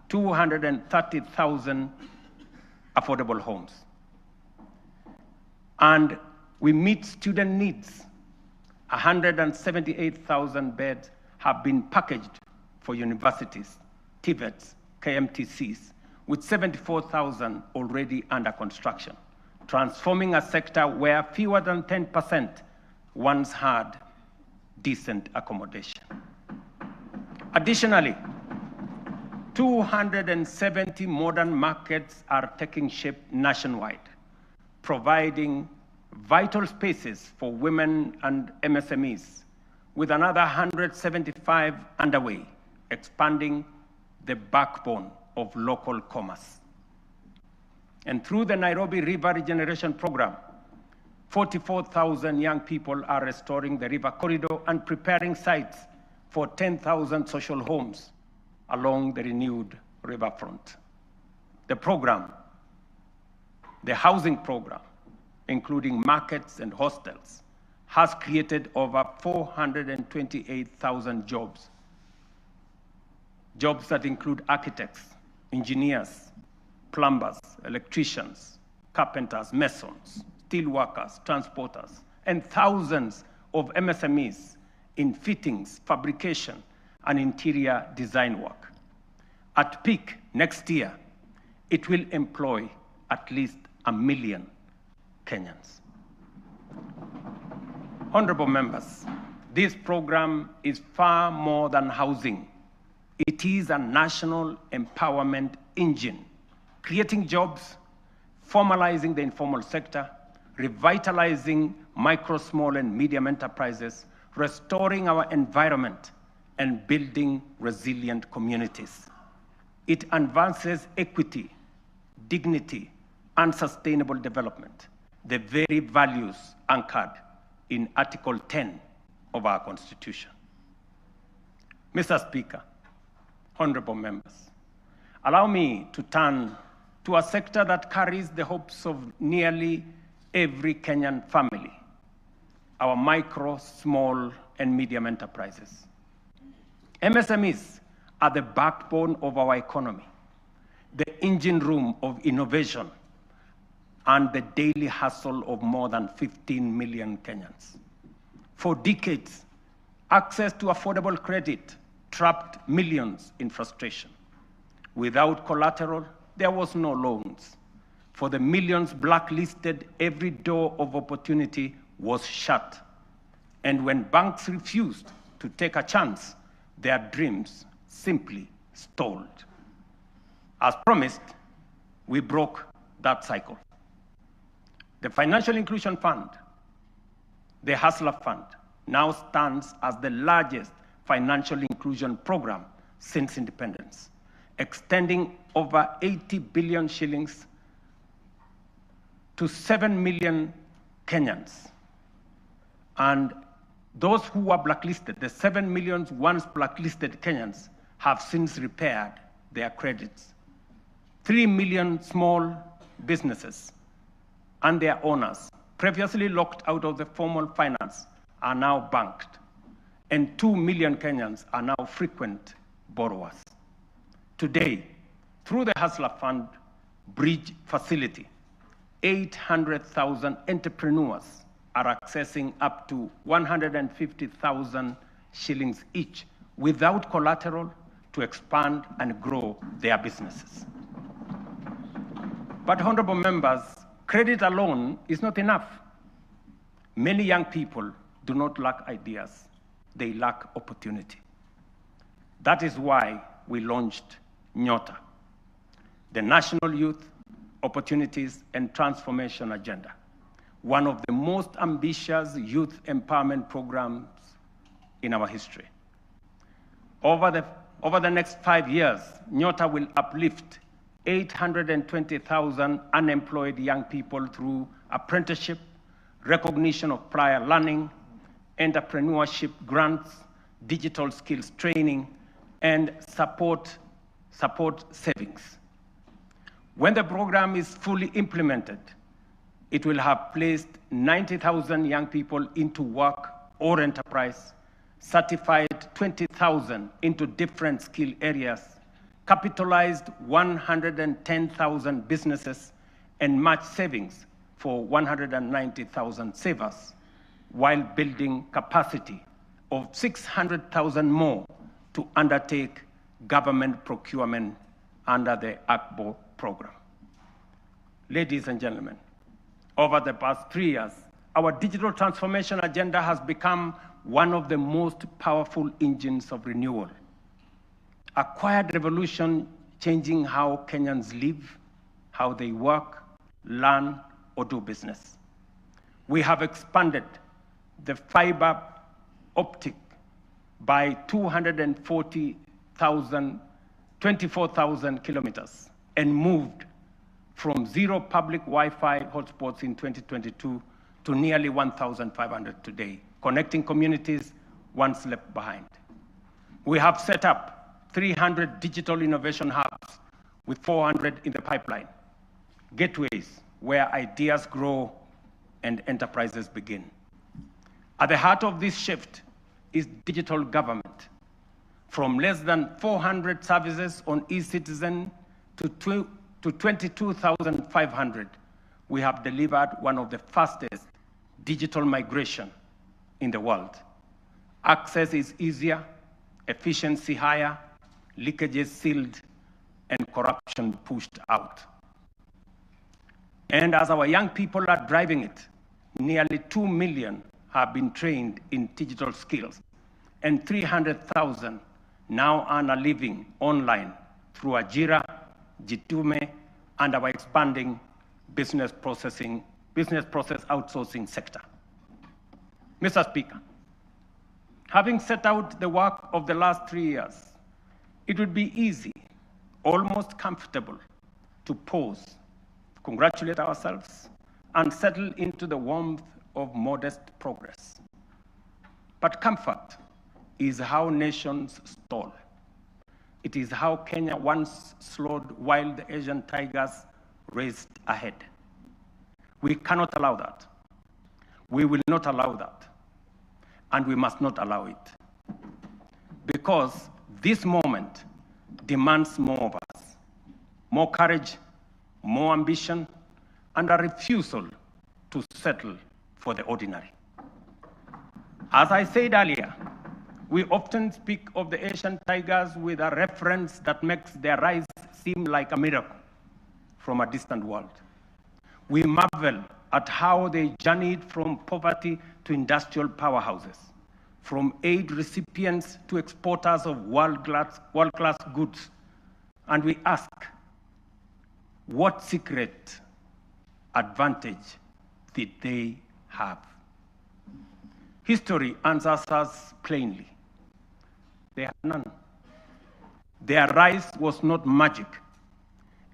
230,000 affordable homes. And we meet student needs. 178,000 beds have been packaged for universities, TVETs, KMTCs, with 74,000 already under construction, transforming a sector where fewer than 10% once had decent accommodation. Additionally, 270 modern markets are taking shape nationwide, providing vital spaces for women and MSMEs, with another 175 underway expanding the backbone of local commerce. And through the Nairobi River Regeneration Program, 44,000 young people are restoring the river corridor and preparing sites for 10,000 social homes along the renewed riverfront. The program, the housing program, including markets and hostels, has created over 428,000 jobs. Jobs that include architects, engineers, plumbers, electricians, carpenters, masons, steel workers, transporters, and thousands of MSMEs in fittings, fabrication, and interior design work. At peak next year, it will employ at least 1 million Kenyans. Honorable members, this program is far more than housing. It is a national empowerment engine, creating jobs, formalizing the informal sector, revitalizing micro, small, and medium enterprises, restoring our environment, and building resilient communities. It advances equity, dignity, and sustainable development, the very values anchored in Article 10 of our Constitution. Mr. Speaker, honorable members, allow me to turn to a sector that carries the hopes of nearly every Kenyan family, our micro, small, and medium enterprises. MSMEs are the backbone of our economy, the engine room of innovation, and the daily hustle of more than 15 million Kenyans. For decades, access to affordable credit trapped millions in frustration. Without collateral, there was no loans. For the millions blacklisted, every door of opportunity was shut. And when banks refused to take a chance, their dreams simply stalled. As promised, we broke that cycle. The Financial Inclusion Fund, the Hustler Fund, now stands as the largest financial inclusion program since independence, extending over 80 billion shillings to 7 million Kenyans. And those who were blacklisted, the 7 million once blacklisted Kenyans, have since repaired their credits. 3 million small businesses and their owners, previously locked out of the formal finance, are now banked. And 2 million Kenyans are now frequent borrowers. Today, through the Hustler Fund Bridge Facility, 800,000 entrepreneurs are accessing up to 150,000 shillings each without collateral to expand and grow their businesses. But honorable members, credit alone is not enough. Many young people do not lack ideas, they lack opportunity. That is why we launched Nyota, the National Youth Opportunities and Transformation Agenda, one of the most ambitious youth empowerment programs in our history. Over the next 5 years, Nyota will uplift 820,000 unemployed young people through apprenticeship, recognition of prior learning, entrepreneurship grants, digital skills training, and support savings. When the program is fully implemented, it will have placed 90,000 young people into work or enterprise, certified 20,000 into different skill areas, capitalized 110,000 businesses, and matched savings for 190,000 savers, while building capacity of 600,000 more to undertake government procurement under the ACBO program. Ladies and gentlemen, over the past 3 years, our digital transformation agenda has become one of the most powerful engines of renewal. A quiet revolution changing how Kenyans live, how they work, learn, or do business. We have expanded the fiber optic by 240 24,000 kilometers and moved from 0 public Wi-Fi hotspots in 2022 to nearly 1,500 today, connecting communities once left behind. We have set up 300 digital innovation hubs with 400 in the pipeline, gateways where ideas grow and enterprises begin. At the heart of this shift is digital government. From less than 400 services on eCitizen to 22,500, we have delivered one of the fastest digital migration in the world. Access is easier, efficiency higher, leakages sealed, and corruption pushed out. And as our young people are driving it, nearly 2 million have been trained in digital skills, and 300,000 now earn a living online through Ajira, Jitume, and our expanding business process outsourcing sector. Mr. Speaker, having set out the work of the last 3 years, it would be easy, almost comfortable, to pause, congratulate ourselves, and settle into the warmth of modest progress. But comfort is how nations stall. It is how Kenya once slowed while the Asian tigers raced ahead. We cannot allow that. We will not allow that. And we must not allow it. Because this moment demands more of us. More courage, more ambition, and a refusal to settle for the ordinary. As I said earlier, we often speak of the Asian tigers with a reference that makes their rise seem like a miracle from a distant world. We marvel at how they journeyed from poverty to industrial powerhouses, from aid recipients to exporters of world-class goods. And we ask, what secret advantage did they have? History answers us plainly. They had none. Their rise was not magic.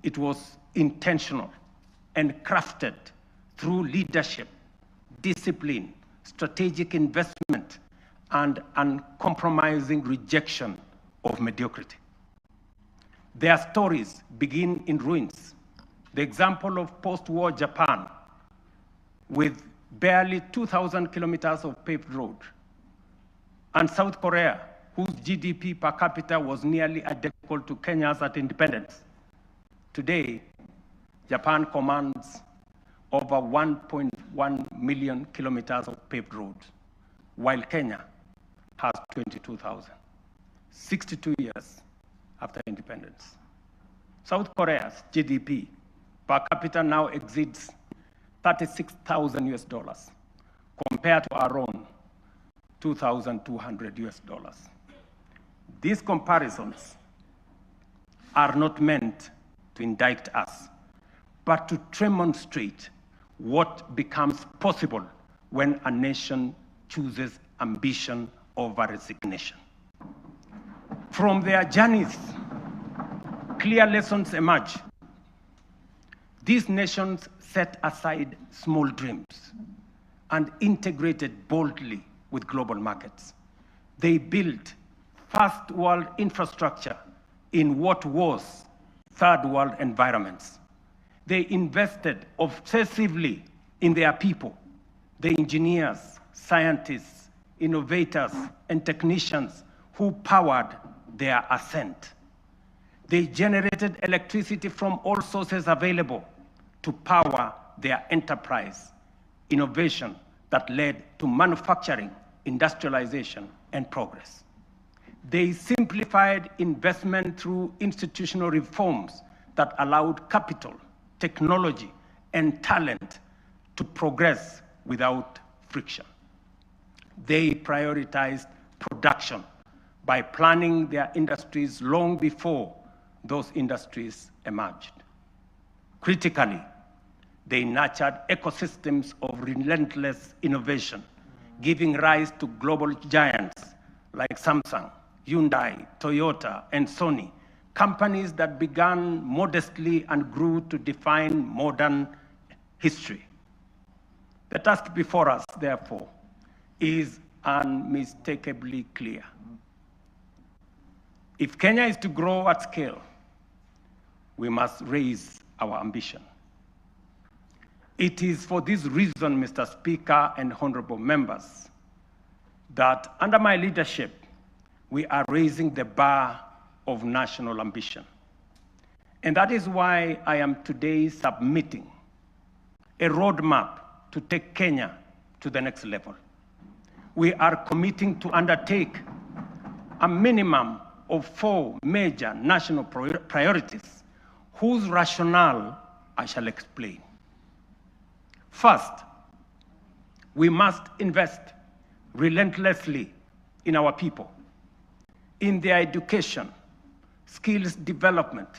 It was intentional and crafted through leadership, discipline, strategic investment, and uncompromising rejection of mediocrity. Their stories begin in ruins. The example of post-war Japan, with barely 2,000 kilometers of paved road, and South Korea, whose GDP per capita was nearly identical to Kenya's at independence. Today, Japan commands over 1.1 million kilometers of paved roads, while Kenya has 22,000, 62 years after independence. South Korea's GDP per capita now exceeds $36,000 compared to our own $2,200. These comparisons are not meant to indict us, but to demonstrate what becomes possible when a nation chooses ambition over resignation. From their journeys, clear lessons emerge. These nations set aside small dreams and integrated boldly with global markets. They built first world infrastructure in what was third world environments. They invested obsessively in their people, the engineers, scientists, innovators, and technicians who powered their ascent. They generated electricity from all sources available to power their enterprise, innovation that led to manufacturing, industrialization, and progress. They simplified investment through institutional reforms that allowed capital, technology, and talent to progress without friction. They prioritized production by planning their industries long before those industries emerged. Critically, they nurtured ecosystems of relentless innovation, giving rise to global giants like Samsung, Hyundai, Toyota, and Sony, companies that began modestly and grew to define modern history. The task before us, therefore, is unmistakably clear. If Kenya is to grow at scale, we must raise our ambition. It is for this reason, Mr. Speaker and honorable members, that under my leadership, we are raising the bar of national ambition. And that is why I am today submitting a roadmap to take Kenya to the next level. We are committing to undertake a minimum of 4 major national priorities whose rationale I shall explain. First, we must invest relentlessly in our people, in their education, skills development,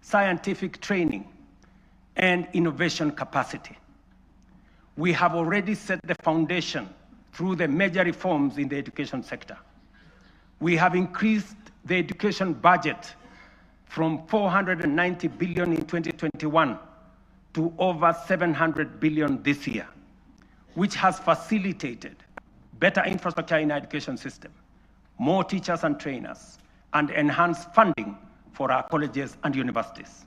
scientific training, and innovation capacity. We have already set the foundation through the major reforms in the education sector. We have increased the education budget from 490 billion in 2021 to over 700 billion this year, which has facilitated better infrastructure in our education system, more teachers and trainers, and enhanced funding for our colleges and universities.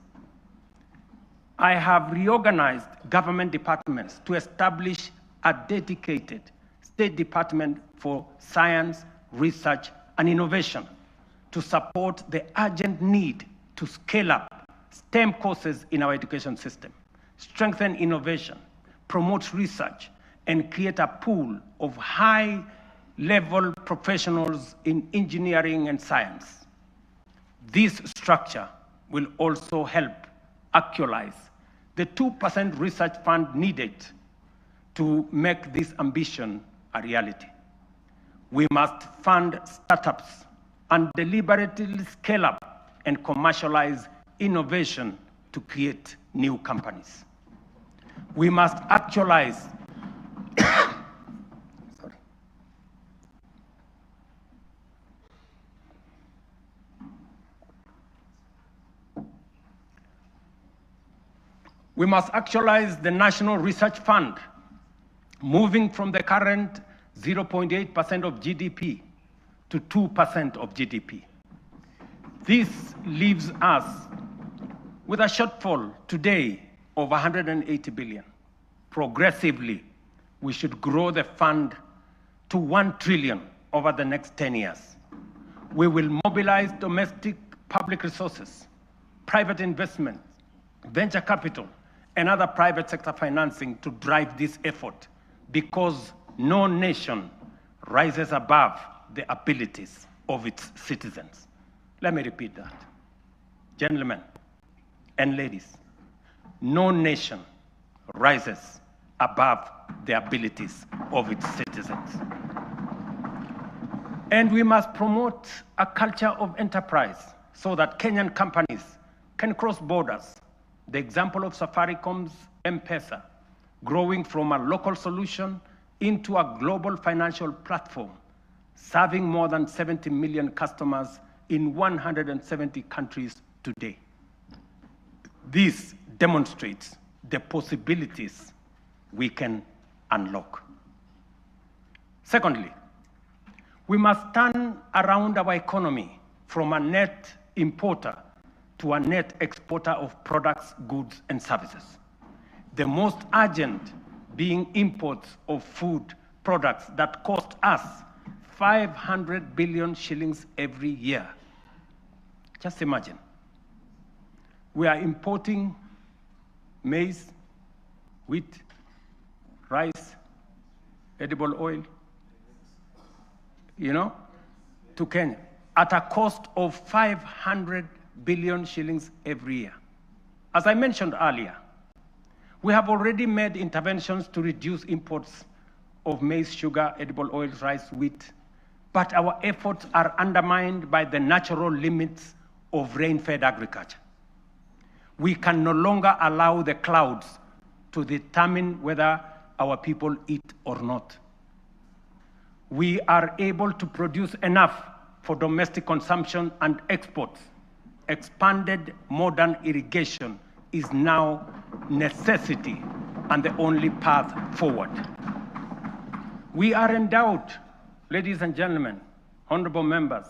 I have reorganized government departments to establish a dedicated State Department for Science, Research, and Innovation to support the urgent need to scale up STEM courses in our education system, strengthen innovation, promote research, and create a pool of high-level professionals in engineering and science. This structure will also help actualize the 2% research fund needed to make this ambition a reality. We must fund startups and deliberately scale up and commercialize innovation to create new companies. We must actualize We must actualize the National Research Fund, moving from the current 0.8% of GDP to 2% of GDP. This leaves us with a shortfall today of 180 billion. Progressively, we should grow the fund to 1 trillion over the next 10 years. We will mobilize domestic public resources, private investment, venture capital, and other private sector financing to drive this effort, because no nation rises above the abilities of its citizens. Let me repeat that. Gentlemen and ladies, no nation rises above the abilities of its citizens. And we must promote a culture of enterprise so that Kenyan companies can cross borders. The example of Safaricom's M-Pesa, growing from a local solution into a global financial platform, serving more than 70 million customers in 170 countries today. This demonstrates the possibilities we can unlock. Secondly, we must turn around our economy from a net importer to a net exporter of products, goods, and services. The most urgent being imports of food products that cost us 500 billion shillings every year. Just imagine. We are importing maize, wheat, rice, edible oil, to Kenya at a cost of 500 billion shillings every year. As I mentioned earlier, we have already made interventions to reduce imports of maize, sugar, edible oils, rice, wheat, but our efforts are undermined by the natural limits of rain-fed agriculture. We can no longer allow the clouds to determine whether our people eat or not. We are able to produce enough for domestic consumption and exports, expanded modern irrigation is now necessity and the only path forward. We are endowed, ladies and gentlemen, honorable members,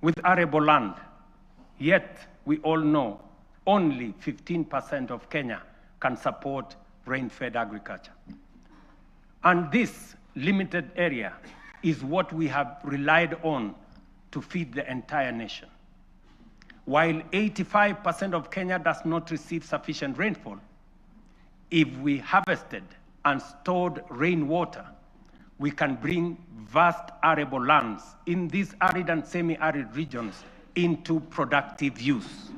with arable land, yet we all know only 15% of Kenya can support rain-fed agriculture. And this limited area is what we have relied on to feed the entire nation. While 85% of Kenya does not receive sufficient rainfall, if we harvested and stored rainwater, we can bring vast arable lands in these arid and semi-arid regions into productive use.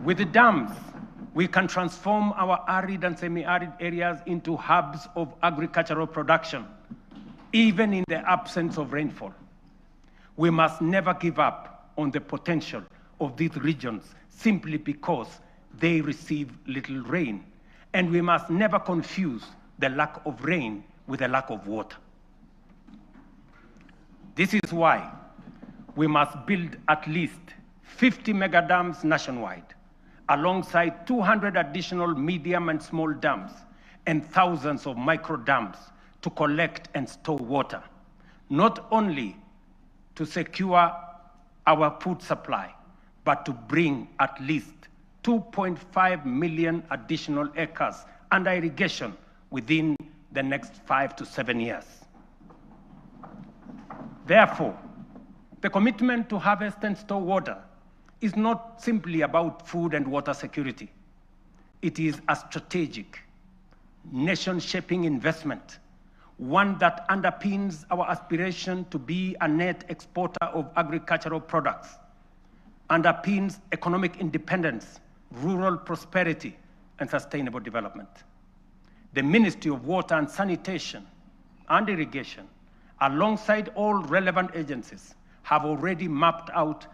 With the dams, we can transform our arid and semi-arid areas into hubs of agricultural production, even in the absence of rainfall. We must never give up on the potential of these regions simply because they receive little rain. And we must never confuse the lack of rain with the lack of water. This is why we must build at least 50 mega dams nationwide, alongside 200 additional medium and small dams and thousands of micro dams to collect and store water, not only to secure our food supply, but to bring at least 2.5 million additional acres under irrigation within the next 5 to 7 years. Therefore, the commitment to harvest and store water is not simply about food and water security. It is a strategic, nation-shaping investment, one that underpins our aspiration to be a net exporter of agricultural products, underpins economic independence, rural prosperity, and sustainable development. The Ministry of Water and Sanitation and Irrigation, alongside all relevant agencies, have already mapped out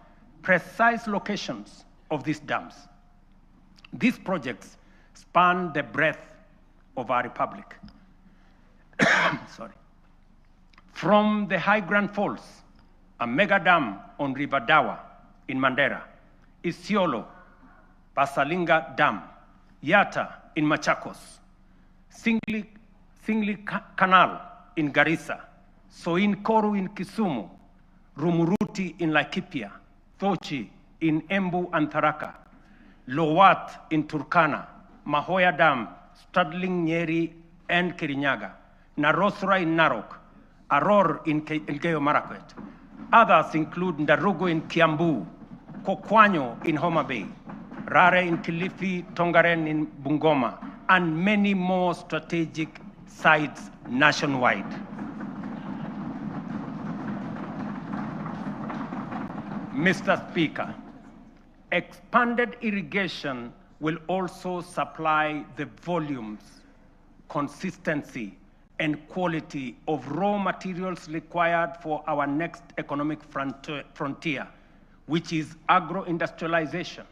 precise locations of these dams. These projects span the breadth of our republic. Sorry. From the High Grand Falls, a mega dam on River Dawa in Mandera, Isiolo, Pasalinga Dam, Yata in Machakos, Singli Canal in Garissa, Soin Koru in Kisumu, Rumuruti in Laikipia, Thochi in Embu and Tharaka, Lowat in Turkana, Mahoya Dam, straddling Nyeri and Kirinyaga, Narosra in Narok, Aror in Elgeyo Marakwet. Others include Ndarugu in Kiambu, Kokwanyo in Homa Bay, Rare in Kilifi, Tongaren in Bungoma, and many more strategic sites nationwide. Mr. Speaker, expanded irrigation will also supply the volumes, consistency, and quality of raw materials required for our next economic frontier, which is agro-industrialization.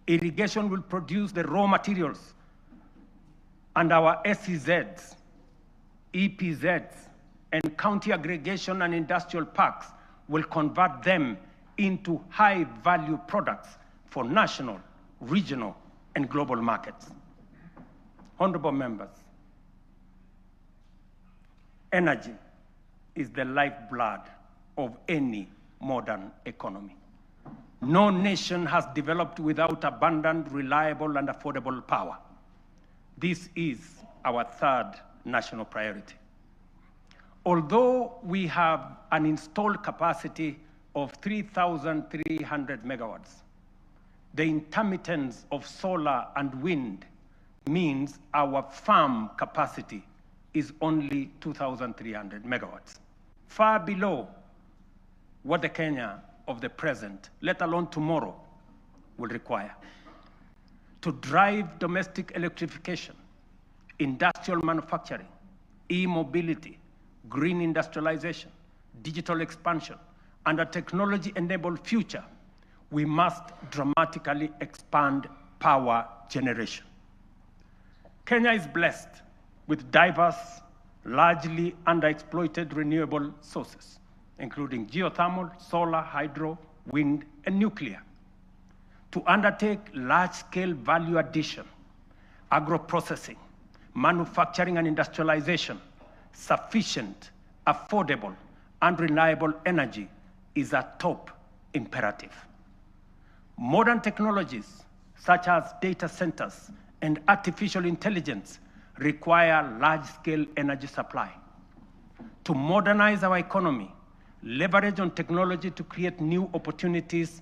Irrigation will produce the raw materials, and our SEZs, EPZs, and county aggregation and industrial parks will convert them into high-value products for national, regional, and global markets. Honorable members, energy is the lifeblood of any modern economy. No nation has developed without abundant, reliable, and affordable power. This is our third national priority. Although we have an installed capacity of 3,300 megawatts, the intermittence of solar and wind means our farm capacity is only 2,300 megawatts, far below what the Kenya of the present, let alone tomorrow, will require. To drive domestic electrification, industrial manufacturing, e-mobility, green industrialization, digital expansion, and a technology-enabled future, we must dramatically expand power generation. Kenya is blessed with diverse, largely underexploited renewable sources, including geothermal, solar, hydro, wind, and nuclear, to undertake large-scale value addition, agro-processing, manufacturing and industrialization, sufficient, affordable, and reliable energy is a top imperative. Modern technologies, such as data centers and artificial intelligence, require large-scale energy supply. To modernize our economy, leverage on technology to create new opportunities,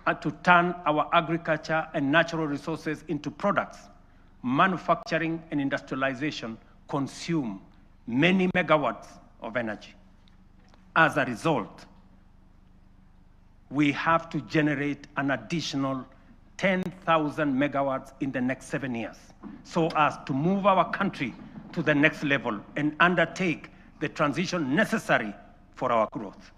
and to turn our agriculture and natural resources into products, manufacturing and industrialization consume many megawatts of energy. As a result, we have to generate an additional 10,000 megawatts in the next 7 years, so as to move our country to the next level and undertake the transition necessary for our growth.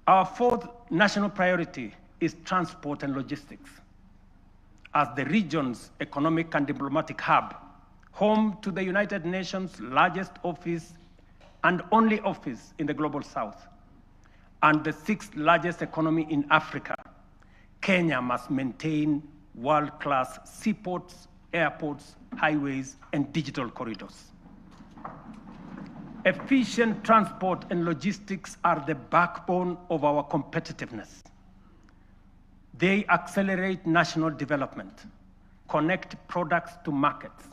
Our fourth national priority is transport and logistics. As the region's economic and diplomatic hub, home to the United Nations' largest office and only office in the Global South, and the sixth largest economy in Africa, Kenya must maintain world-class seaports, airports, highways, and digital corridors. Efficient transport and logistics are the backbone of our competitiveness. They accelerate national development, connect products to markets,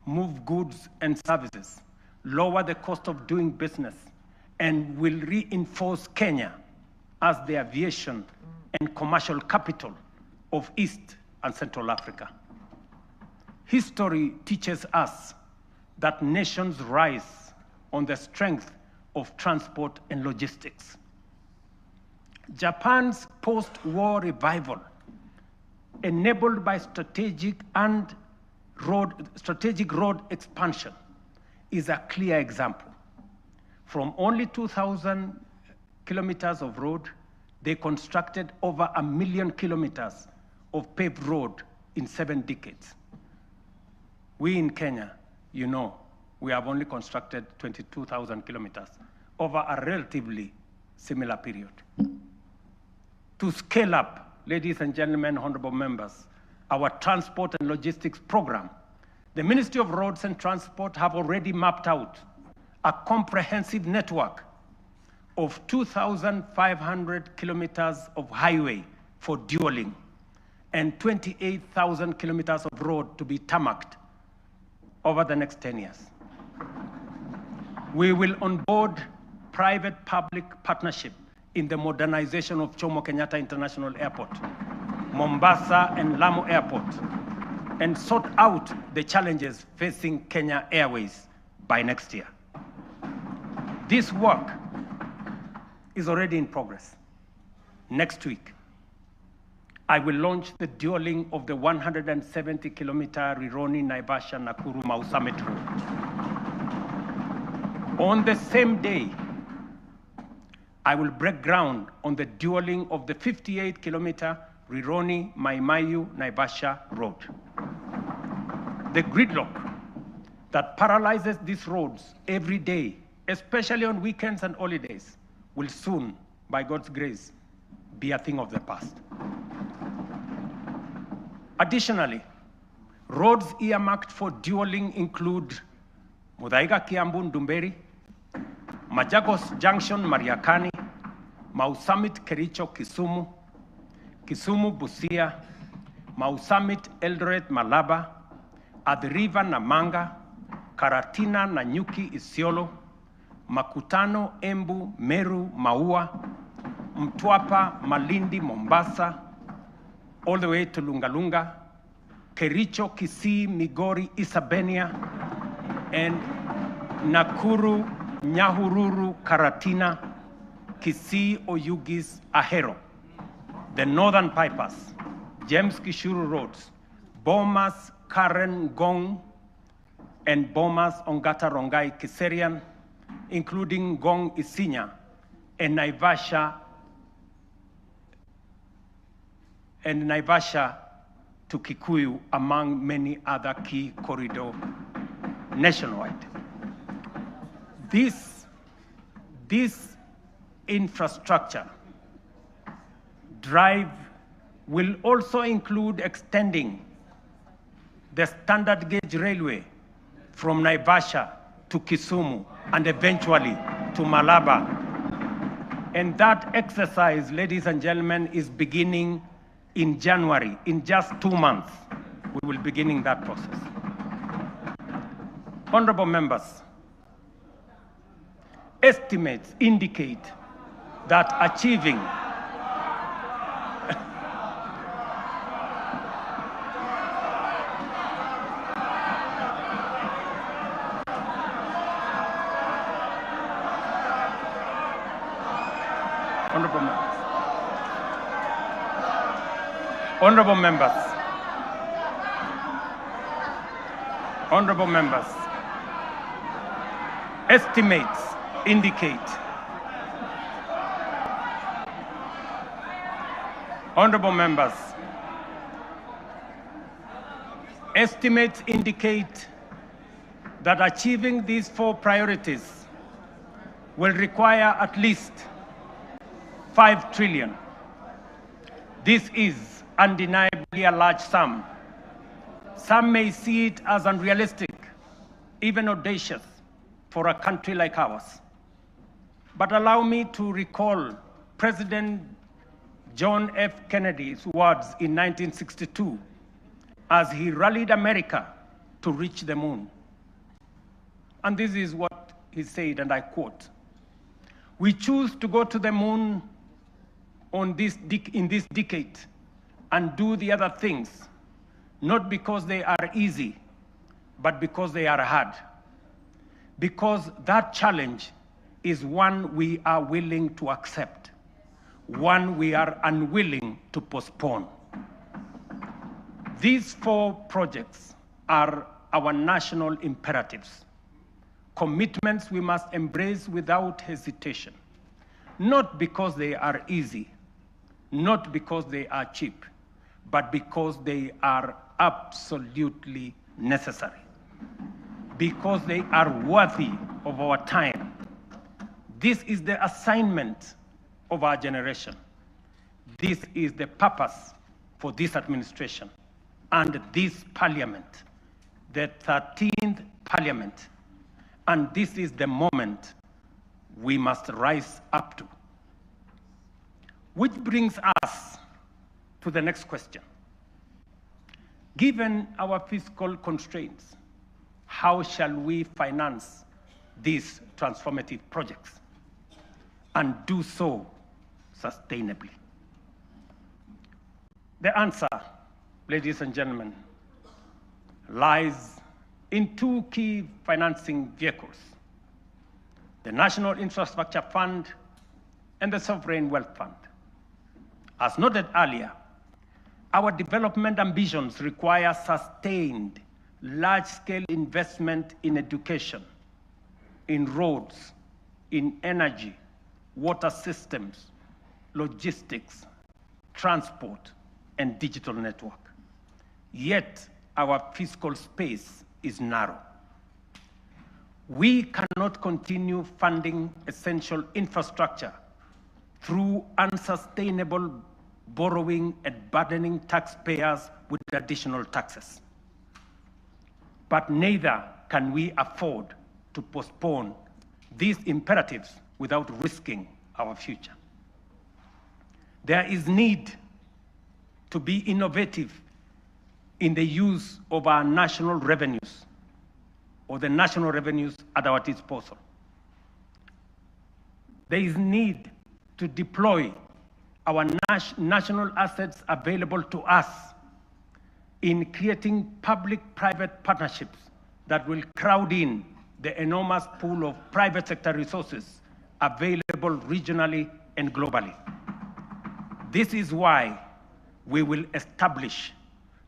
move goods and services, lower the cost of doing business, and will reinforce Kenya as the aviation and commercial capital of East and Central Africa. History teaches us that nations rise on the strength of transport and logistics. Japan's post-war revival, enabled by strategic road expansion, is a clear example. From only 2,000 kilometers of road, they constructed over 1 million kilometers of paved road in 7 decades. We in Kenya, you know, we have only constructed 22,000 kilometers over a relatively similar period. To scale up, ladies and gentlemen, honorable members, our transport and logistics program, the Ministry of Roads and Transport have already mapped out a comprehensive network of 2,500 kilometers of highway for dualing and 28,000 kilometers of road to be tarmacked over the next 10 years. We will onboard private-public partnership in the modernization of Jomo Kenyatta International Airport, Mombasa and Lamu Airport, and sort out the challenges facing Kenya Airways by next year. This work is already in progress. Next week, I will launch the dualing of the 170-kilometer Rironi-Naivasha-Nakuru-Mau Summit Road. On the same day, I will break ground on the dualing of the 58-kilometer Rironi-Mai-Mahiu-Naivasha road. The gridlock that paralyzes these roads every day, especially on weekends and holidays, will soon, by God's grace, be a thing of the past. Additionally, roads earmarked for dualing include Muthaiga Kiambu Ndumberi, Machakos Junction Mariakani, Mau Summit Kericho Kisumu, Kisumu Busia, Mau Summit Eldoret Malaba, Athi River Namanga, Karatina Nanyuki Isiolo, Makutano Embu Meru Maua, Mtwapa Malindi Mombasa, all the way to Lungalunga, Kericho Kisii Migori Isabenia, and Nakuru Nyahururu Karatina, Kisii Oyugis Ahero. The northern bypass, James Gishuru roads, Bomas Karen Gong, and Bomas Ongata Rongai Kiserian, including Gong Isinya, and Naivasha to Kikuyu, among many other key corridor nationwide. This infrastructure drive will also include extending the standard gauge railway from Naivasha to Kisumu and eventually to Malaba. And that exercise, ladies and gentlemen, is beginning in January. In just 2 months, we will be beginning that process. Honorable members, estimates indicate that achieving Honorable members, estimates indicate that achieving these 4 priorities will require at least 5 trillion. This is undeniably a large sum. Some may see it as unrealistic, even audacious, for a country like ours. But allow me to recall President John F. Kennedy's words in 1962 as he rallied America to reach the moon. And this is what he said, and I quote, "We choose to go to the moon in this decade and do the other things, not because they are easy, but because they are hard. Because that challenge is one we are willing to accept, one we are unwilling to postpone." These 4 projects are our national imperatives, commitments we must embrace without hesitation, not because they are easy, not because they are cheap, but because they are absolutely necessary, because they are worthy of our time. This is the assignment of our generation. This is the purpose for this administration and this parliament, the 13th parliament. And this is the moment we must rise up to. Which brings us to the next question. Given our fiscal constraints, how shall we finance these transformative projects and do so sustainably? The answer, ladies and gentlemen, lies in 2 key financing vehicles: the National Infrastructure Fund and the Sovereign Wealth Fund. As noted earlier, our development ambitions require sustained, large-scale investment in education, in roads, in energy, water systems, logistics, transport, and digital network. Yet, our fiscal space is narrow. We cannot continue funding essential infrastructure through unsustainable borrowing and burdening taxpayers with additional taxes. But neither can we afford to postpone these imperatives without risking our future. There is need to be innovative in the use of our national revenues, or the national revenues at our disposal. There is need to deploy our national assets available to us in creating public-private partnerships that will crowd in the enormous pool of private sector resources available regionally and globally. This is why we will establish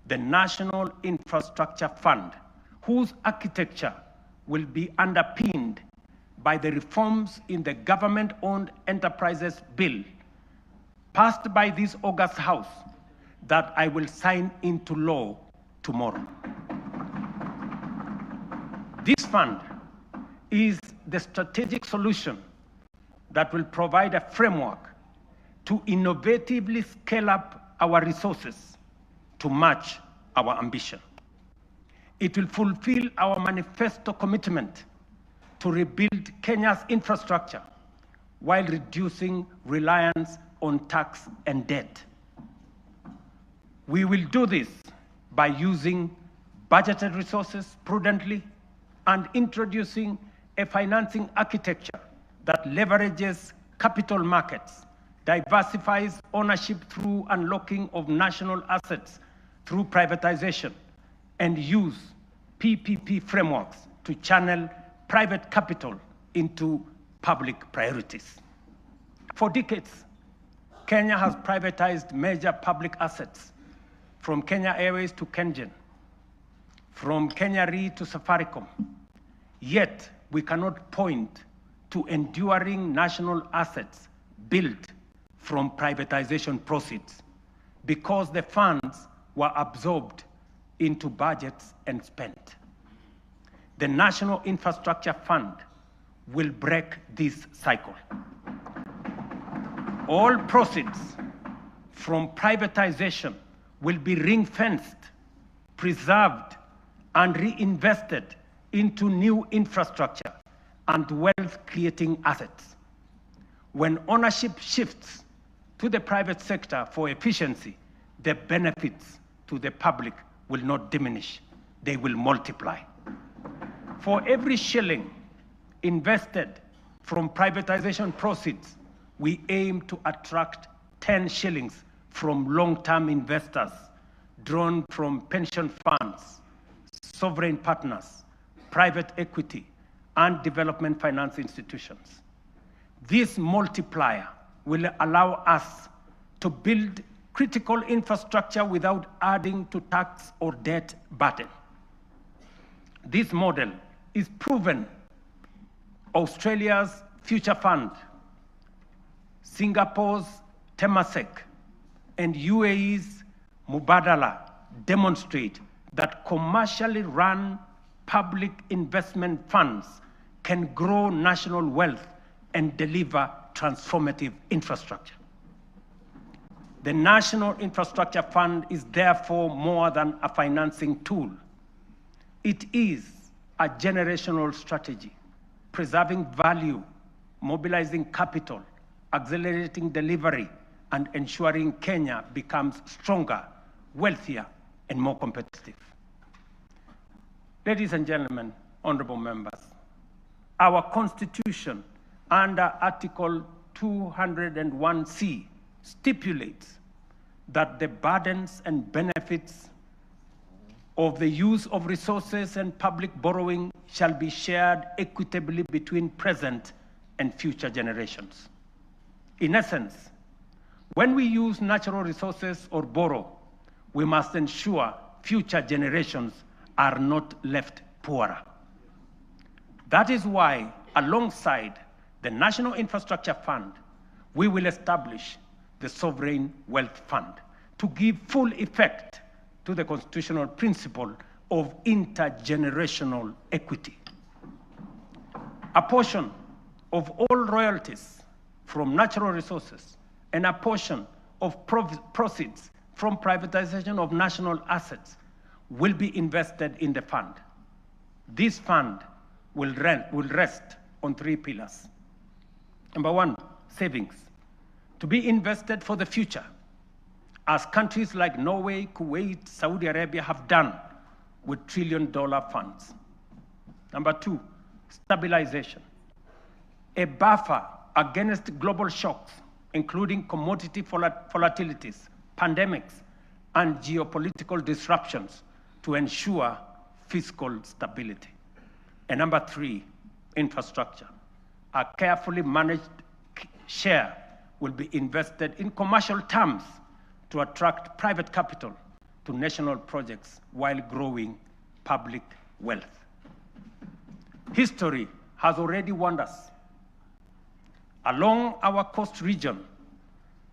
the National Infrastructure Fund, whose architecture will be underpinned by the reforms in the Government-Owned Enterprises Bill, passed by this august House, that I will sign into law tomorrow. This fund is the strategic solution that will provide a framework to innovatively scale up our resources to match our ambition. It will fulfill our manifesto commitment to rebuild Kenya's infrastructure while reducing reliance on tax and debt. We will do this by using budgeted resources prudently and introducing a financing architecture that leverages capital markets, diversifies ownership through unlocking of national assets through privatization, and use PPP frameworks to channel private capital into public priorities. For decades, Kenya has privatized major public assets, from Kenya Airways to KenGen, from Kenya Re to Safaricom. Yet, we cannot point to enduring national assets built from privatization proceeds because the funds were absorbed into budgets and spent. The National Infrastructure Fund will break this cycle. All proceeds from privatization will be ring-fenced, preserved, and reinvested into new infrastructure and wealth-creating assets. When ownership shifts to the private sector for efficiency, the benefits to the public will not diminish, they will multiply. For every shilling invested from privatization proceeds, we aim to attract 10 shillings from long-term investors drawn from pension funds, sovereign partners, private equity, and development finance institutions. This multiplier will allow us to build critical infrastructure without adding to tax or debt burden. This model is proven. Australia's Future Fund, Singapore's Temasek, and UAE's Mubadala demonstrate that commercially run public investment funds can grow national wealth and deliver transformative infrastructure. The National Infrastructure Fund is therefore more than a financing tool. It is a generational strategy, preserving value, mobilizing capital, accelerating delivery, and ensuring Kenya becomes stronger, wealthier, and more competitive. Ladies and gentlemen, honorable members, our Constitution under Article 201C stipulates that the burdens and benefits of the use of resources and public borrowing shall be shared equitably between present and future generations. In essence, when we use natural resources or borrow, we must ensure future generations are not left poorer. That is why, alongside the National Infrastructure Fund, we will establish the Sovereign Wealth Fund to give full effect to the constitutional principle of intergenerational equity. A portion of all royalties from natural resources and a portion of proceeds from privatization of national assets will be invested in the fund. This fund will rest on 3 pillars. Number 1, savings, to be invested for the future, as countries like Norway, Kuwait, Saudi Arabia have done with trillion-dollar funds. Number 2, stabilization, a buffer against global shocks, including commodity volatilities, pandemics, and geopolitical disruptions to ensure fiscal stability. And number 3, infrastructure. A carefully managed share will be invested in commercial terms to attract private capital to national projects while growing public wealth. History has already warned us. Along our coast region,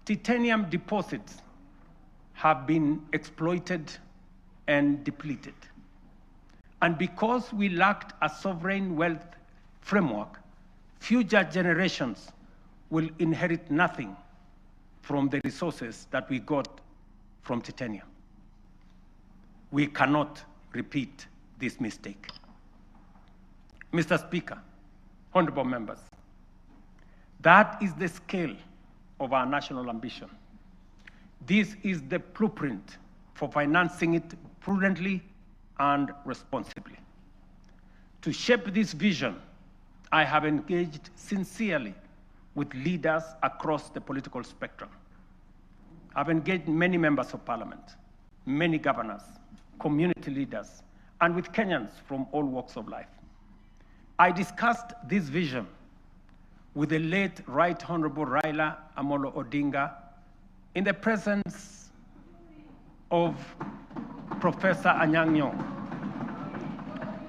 titanium deposits have been exploited and depleted. And because we lacked a sovereign wealth framework, future generations will inherit nothing from the resources that we got from titanium. We cannot repeat this mistake. Mr. Speaker, honorable members, that is the scale of our national ambition. This is the blueprint for financing it prudently and responsibly. To shape this vision, I have engaged sincerely with leaders across the political spectrum. I've engaged many members of parliament, many governors, community leaders, and with Kenyans from all walks of life. I discussed this vision with the late Right Honorable Raila Amolo Odinga in the presence of Professor Anyang' Nyong'o,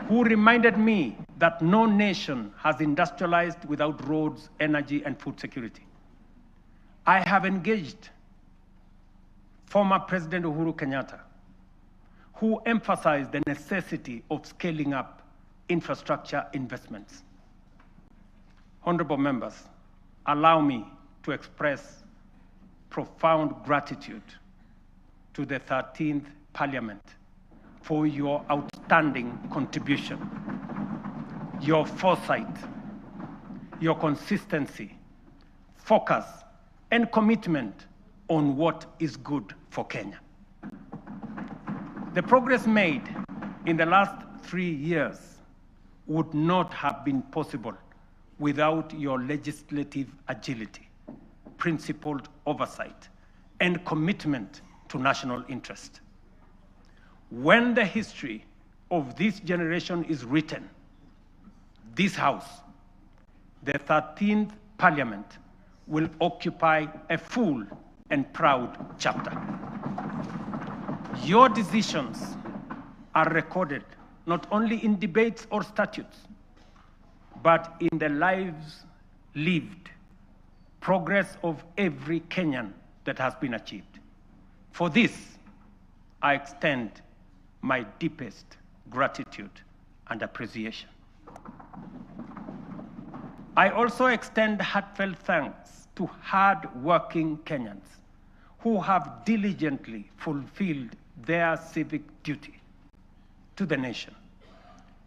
who reminded me that no nation has industrialized without roads, energy, and food security. I have engaged former President Uhuru Kenyatta, who emphasized the necessity of scaling up infrastructure investments. Honorable members, allow me to express profound gratitude to the 13th Parliament for your outstanding contribution, your foresight, your consistency, focus, and commitment on what is good for Kenya. The progress made in the last 3 years would not have been possible without your legislative agility, principled oversight, and commitment to national interest. When the history of this generation is written, this House, the 13th Parliament, will occupy a full and proud chapter. Your decisions are recorded not only in debates or statutes, but in the lives lived, progress of every Kenyan that has been achieved. For this, I extend my deepest gratitude and appreciation. I also extend heartfelt thanks to hard-working Kenyans who have diligently fulfilled their civic duty to the nation,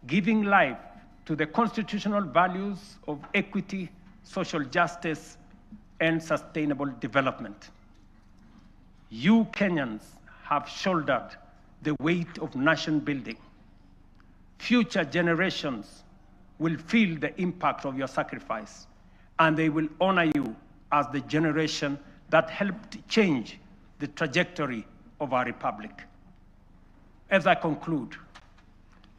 giving life to the constitutional values of equity, social justice, and sustainable development. You Kenyans have shouldered the weight of nation building. Future generations will feel the impact of your sacrifice, and they will honor you as the generation that helped change the trajectory of our republic. As I conclude,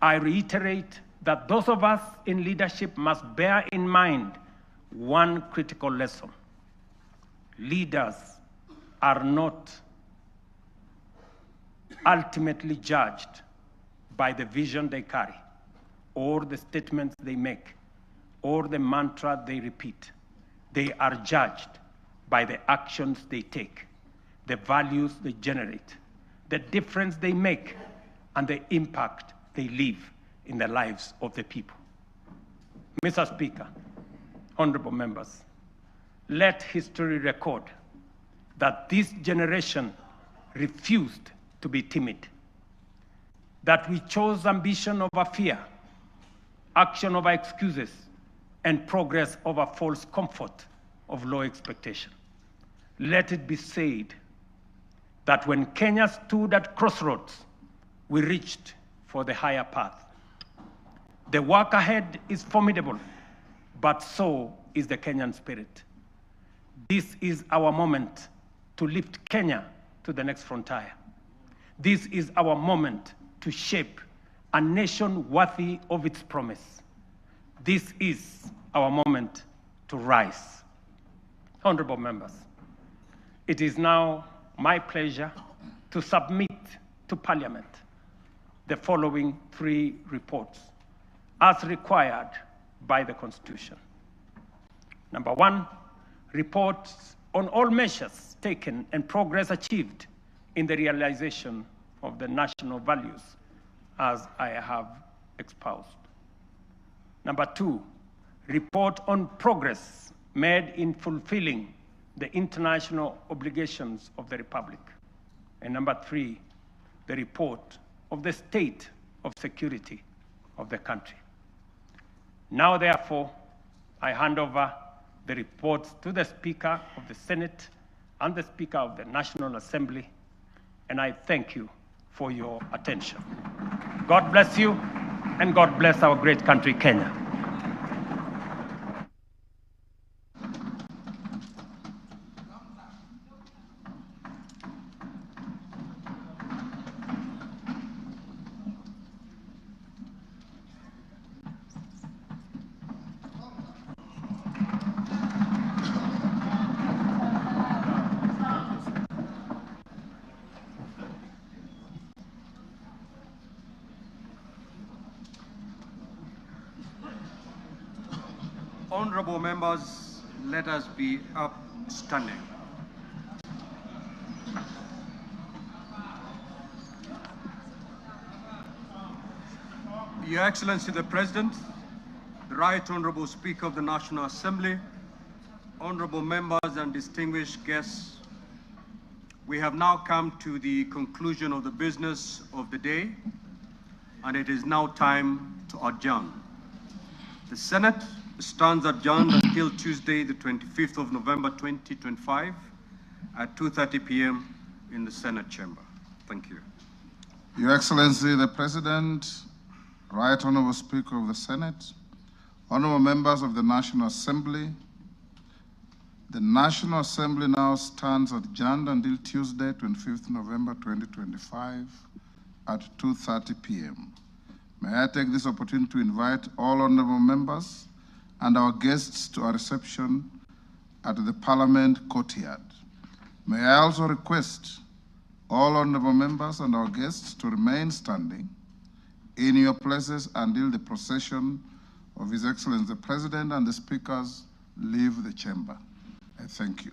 I reiterate that those of us in leadership must bear in mind one critical lesson. Leaders are not ultimately judged by the vision they carry, or the statements they make, or the mantra they repeat. They are judged by the actions they take, the values they generate, the difference they make, and the impact they leave in the lives of the people. Mr. Speaker, honorable members, let history record that this generation refused to be timid, that we chose ambition over fear, action over excuses, and progress over false comfort of low expectation. Let it be said that when Kenya stood at crossroads, we reached for the higher path. The work ahead is formidable, but so is the Kenyan spirit. This is our moment to lift Kenya to the next frontier. This is our moment to shape a nation worthy of its promise. This is our moment to rise. Honorable members, it is now my pleasure to submit to Parliament the following 3 reports as required by the Constitution. Number 1, reports on all measures taken and progress achieved in the realization of the national values as I have espoused. Number 2, report on progress made in fulfilling the international obligations of the Republic. And number 3, the report of the state of security of the country. Now, therefore, I hand over the reports to the Speaker of the Senate and the Speaker of the National Assembly, and I thank you for your attention. God bless you, and God bless our great country, Kenya. Honorable members, let us be upstanding. Your Excellency the President, the Right Honorable Speaker of the National Assembly, honorable members and distinguished guests, we have now come to the conclusion of the business of the day, and it is now time to adjourn. The Senate stands adjourned until Tuesday, the 25th of November, 2025 at 2:30 p.m. in the Senate chamber. Thank you. Your Excellency, the President, Right Honorable Speaker of the Senate, honorable members of the National Assembly, the National Assembly now stands adjourned until Tuesday, 25th November, 2025 at 2:30 p.m. May I take this opportunity to invite all honorable members and our guests to a reception at the Parliament courtyard. May I also request all honorable members and our guests to remain standing in your places until the procession of His Excellency the President and the speakers leave the chamber. I thank you.